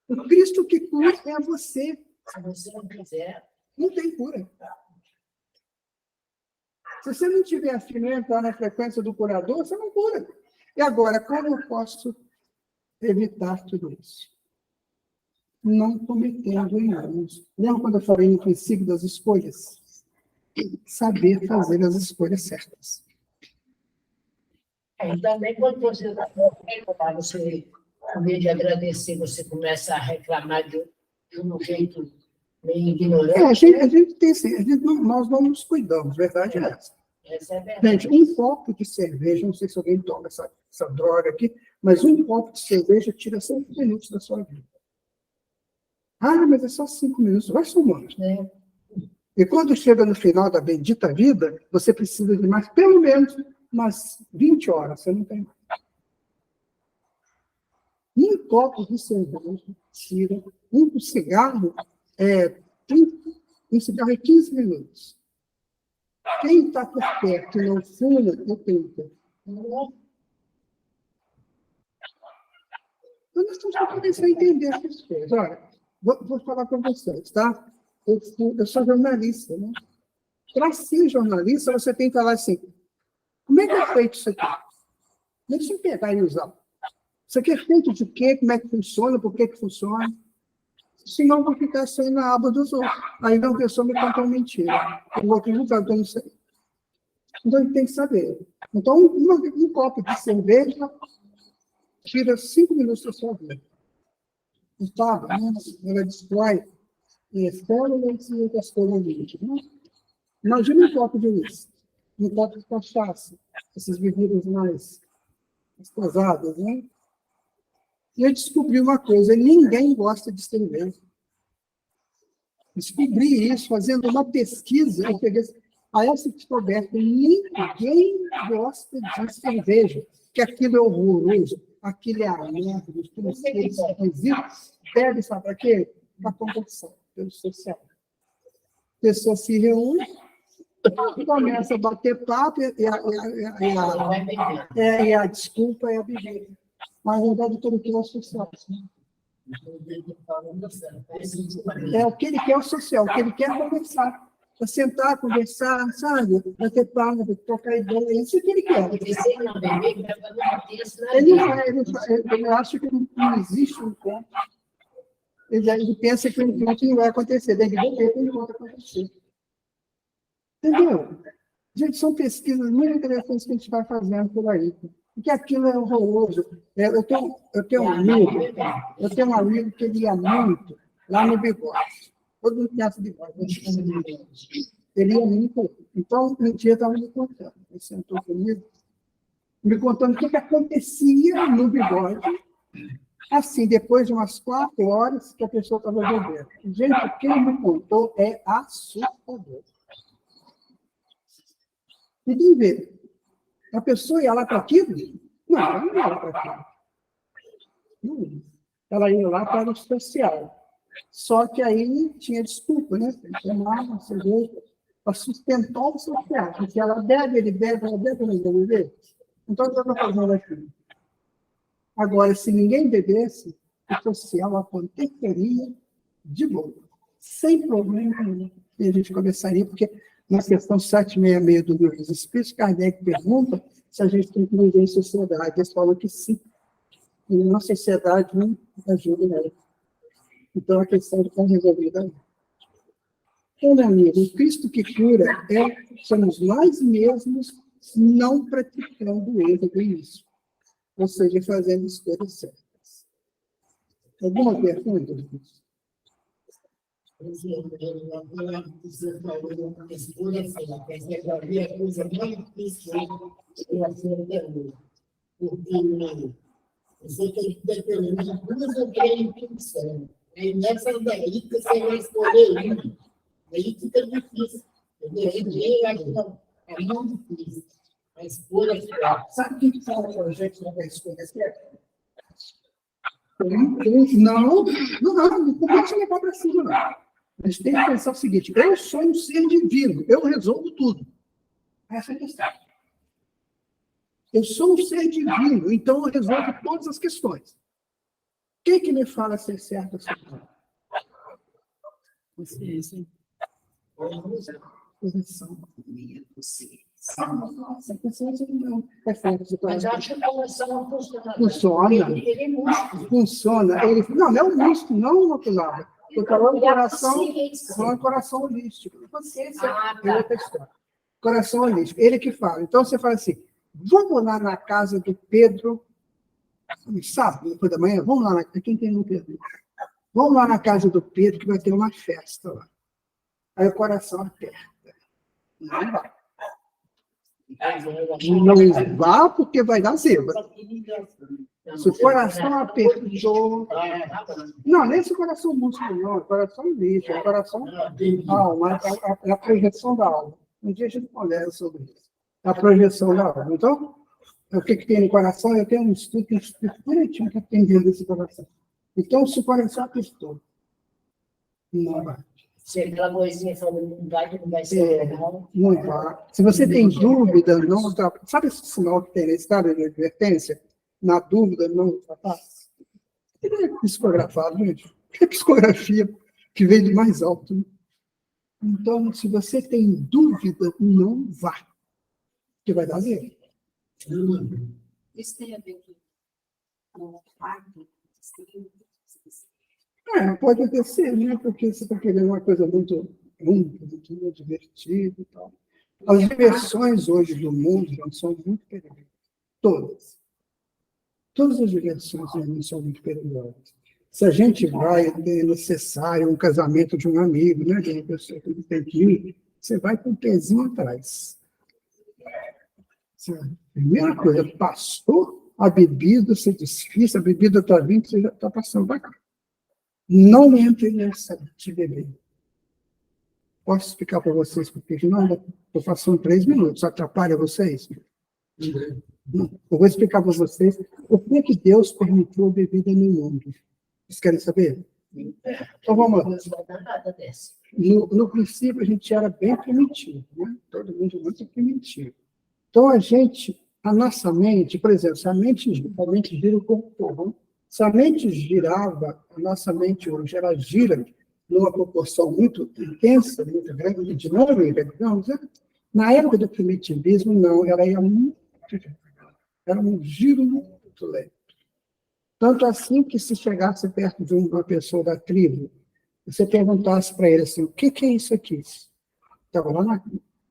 O Cristo que cura é você. Se você não quiser, Não tem cura. Se você não tiver afim, entrar na frequência do curador, você não cura. E agora, como eu posso evitar tudo isso? Não cometendo enganos. Lembra quando eu falei no princípio das escolhas? Saber fazer as escolhas certas. e também quando você está reclamar, você, ao invés de agradecer, você começa a reclamar de um jeito meio ignorante. A gente tem sim, nós não nos cuidamos, verdade é essa. Essa é a verdade. Gente, um copo de cerveja, não sei se alguém toma essa droga aqui, mas um copo de cerveja tira 5 minutos da sua vida. Ah, mas é só 5 minutos. Vai somando. E quando chega no final da bendita vida, você precisa de mais, pelo menos, umas 20 horas. Você não tem mais. Um copo de cerveja tira, um cigarro um cigarro é 15 minutos. Quem está por perto e não fuma, é 30. Então, nós temos que começar a entender essas coisas. Olha, vou falar para vocês, tá? Eu sou jornalista, né? Para ser jornalista, você tem que falar assim, como é que é feito isso aqui? Não é você pegar e usar. Isso aqui é feito de quê? Como é que funciona? Por que funciona? Senão eu vou ficar sem na aba dos outros. Aí uma pessoa me conta uma mentira. Eu vou acreditar, porque eu não sei. Então, a gente tem que saber. Então, um copo de cerveja tira 5 minutos da sua vida. Tá? Ela destrói células e outras coisas ali. Né? Imagina um copo de uísque, um copo de cachaça, essas bebidas mais pesadas, né? E eu descobri uma coisa, ninguém gosta de cerveja. Descobri isso fazendo uma pesquisa, eu peguei a essa descoberta, ninguém gosta de cerveja, que aquilo é horroroso, aquilo é amargo, aquilo é esquisito, bebe, sabe para quê? Para conversar, pelo social. A pessoa se reúne, começa a bater papo e a desculpa é a bebida. Mas, na verdade, tudo que é social. É o que ele quer, o social, o que ele quer é conversar. Para sentar, conversar, sabe? Bater papo, trocar ideia, é isso que ele quer. Ele acha que não existe um encontro. Ele pensa que o encontro não vai acontecer. Deve beber que o encontro acontecer. Entendeu? Gente, são pesquisas muito interessantes que a gente vai fazendo por aí. Porque aquilo é horroroso. Eu tenho um amigo que ele ia muito lá no Bigode. Todo mundo conhece o Bigode. Ele ia muito. Então, um dia estava me contando. Ele sentou comigo, me contando o que acontecia no Bigode Assim, depois de umas 4 horas que a pessoa estava bebendo. Gente, quem me contou é assustador. Ninguém vê. A pessoa ia lá para aquilo? Não, ela não ia lá para aquilo. Não ia. Ela ia lá para o social. Só que aí tinha desculpa, né? Tomar uma cerveja para sustentar o social. Porque ela bebe, ele bebe, ela bebe, ele não beber. Então, o que eu estou fazendo aqui? Agora, se ninguém bebesse, o social aconteceria de boa, sem problema nenhum. E a gente começaria, porque na questão 766 do Livro dos Espíritos, Kardec pergunta se a gente tem que viver em sociedade. Eles falam que sim. E na sociedade não ajuda nela. Então, a questão está resolvida. Então, meu amigo, o Cristo que cura somos nós mesmos não praticando o erro do início. Ou seja, fazendo as coisas certas. Alguma pergunta? Você falou uma escolha certa, quer dizer, havia a coisa mais difícil que a senhora pergunta. Porque você tem que determinar 2 ou 3 intuições. Aí nessa daí que você vai escolher uma. Aí fica difícil. Entendeu? É muito difícil. A escolha certa. Sabe o que fala para a gente na escolha certa? Não pode levar para cima, não. A gente tem que pensar o seguinte: eu sou um ser divino, eu resolvo tudo. Essa é a questão. Eu sou um ser divino, então eu resolvo todas as questões. Quem que me fala ser certo ou ser errado? Consciência. Posição. Nossa, consciência não é fácil. Mas eu acho que a coração não funciona. Funciona. Ele é músculo. Funciona. Ele, não é o músculo, não o outro lado. Estou falando coração holístico. Consciência é outra história. Coração holístico. Ele que fala. Então, você fala assim, vamos lá na casa do Pedro, sábado, depois da manhã, vamos lá, quem tem no Pedro? Vamos lá na casa do Pedro, que vai ter uma festa lá. Aí o coração aperta. Não vai. Não vá, porque vai dar zebra. Se o coração apertou... Não, nem esse coração músculo, não. É coração lixo, é coração alma, é a projeção da alma. Um dia a gente conversa sobre isso. É a projeção da alma. Então, o que tem no coração? Eu tenho um estudo que explica direitinho o que tem dentro desse coração. Então, se o coração apertou, não vai. Se aquela coisinha falando não vai ser legal. Não vai. Se você tem dúvida, não ultrapassa. Sabe esse sinal que tem na escada de advertência? Na dúvida, não ultrapassa. Ele é psicografado, gente. É psicografia que vem de mais alto. Né? Então, se você tem dúvida, não vá. Que vai dar zero. Isso tem a ver com o fato. Pode até ser, né? Porque você está querendo uma coisa muito muito divertida e tal. As diversões hoje do mundo são muito perigosas. Todas. Todas as diversões hoje são muito perigosas. Se a gente vai, é necessário um casamento de um amigo, né? De uma pessoa que tem que ir, você vai com o pezinho atrás. Primeira coisa, passou a bebida, você desfiça, a bebida está vindo, você já está passando para cá. Não entre nessa de beber. Posso explicar para vocês porque não? Eu faço em 3 minutos. Atrapalha vocês? Não. Eu vou explicar para vocês o que Deus permitiu a bebida no mundo. Vocês querem saber? Então vamos lá. No princípio, a gente era bem primitivo, né? Todo mundo muito primitivo. Então, a nossa mente, por exemplo, se a mente gira o corpo todo, se a mente girava, a nossa mente hoje, ela gira numa proporção muito intensa, muito grande, dinâmica, digamos, né? Na época do primitivismo, não, ela ia muito devagar. Era um giro muito lento. Tanto assim que se chegasse perto de uma pessoa da tribo, você perguntasse para ele assim, o que é isso aqui? Estava lá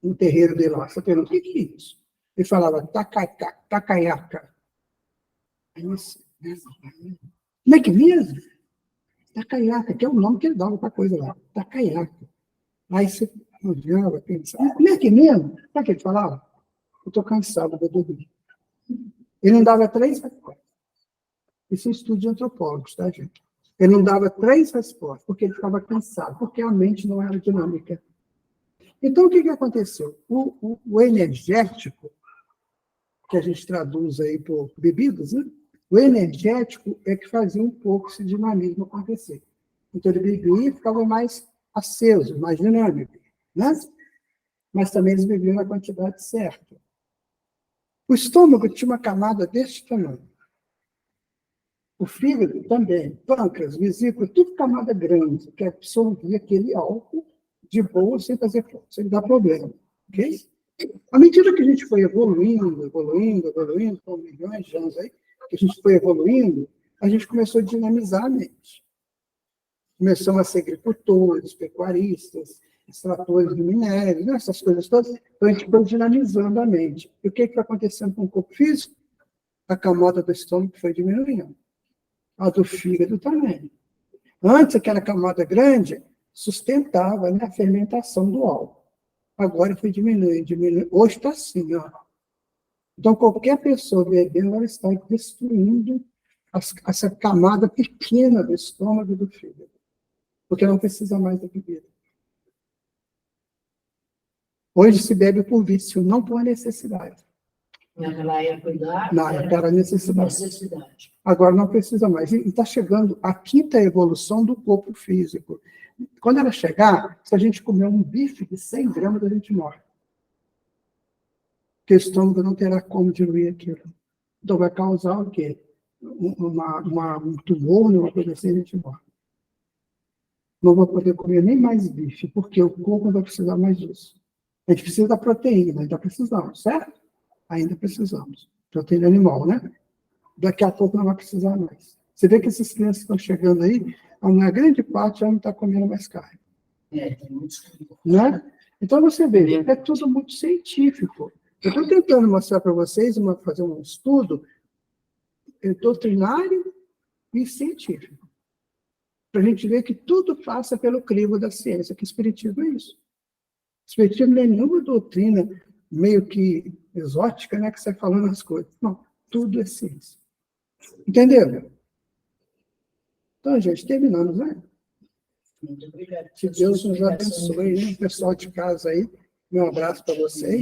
no terreiro dele lá, você pergunta, o que é isso? Ele falava, tacaiaca. Aí você, como é que mesmo? Tacaiaca, que é o nome que ele dava para a coisa lá. Tacaiaca. Aí você olhava, pensava, como é que mesmo? Sabe o que ele falava? Eu estou cansado, vou dormir. Ele não dava 3 para 4. Isso é estudo de antropólogos, tá, gente? Ele não dava 3 respostas, porque ele ficava cansado, porque a mente não era dinâmica. Então, o que aconteceu? O energético, que a gente traduz aí por bebidas, né? O energético é que fazia um pouco esse dinamismo acontecer. Então, ele bebia e ficava mais aceso, mais dinâmico, né? Mas também eles bebiam na quantidade certa. O estômago tinha uma camada desse tamanho. O fígado também, pâncreas, vesícula, tudo camada grande, que absorvia aquele álcool de boa sem fazer força, sem dar problema. Ok? À medida que a gente foi evoluindo, com milhões de anos aí, que a gente foi evoluindo, a gente começou a dinamizar a mente. Começamos a ser agricultores, pecuaristas, extratores de minérios, né, essas coisas todas. Então, a gente foi dinamizando a mente. E o que está acontecendo com o corpo físico? A camada do estômago foi diminuindo. A do fígado também. Antes, aquela camada grande sustentava, né, a fermentação do álcool. Agora foi diminuindo. Hoje está assim, ó. Então, qualquer pessoa bebendo, ela está destruindo essa camada pequena do estômago e do fígado. Porque não precisa mais da bebida. Hoje se bebe por vício, não por necessidade. Naquela época Era necessidade. Agora não precisa mais. E está chegando a 5ª evolução do corpo físico. Quando ela chegar, se a gente comer um bife de 100 gramas, a gente morre. Porque o estômago não terá como diluir aquilo. Então vai causar o quê? Um tumor, uma coisa assim, a gente morre. Não vou poder comer nem mais bife, porque o corpo não vai precisar mais disso. A gente precisa da proteína, ainda precisamos, certo? Ainda precisamos. Proteína animal, né? Daqui a pouco não vai precisar mais. Você vê que esses crianças que estão chegando aí, uma grande parte já não está comendo mais carne. tem muitos. Né? Então, você vê, é tudo muito científico. Eu estou tentando mostrar para vocês, fazer um estudo doutrinário e científico. Para a gente ver que tudo passa pelo crivo da ciência, que o espiritismo é isso. O espiritismo não é nenhuma doutrina meio que exótica, né, que você está falando as coisas. Não, tudo é ciência. Entendeu? Então, gente, terminamos, né? Muito obrigado. Que Deus nos abençoe, né? Pessoal de casa aí, um abraço para vocês.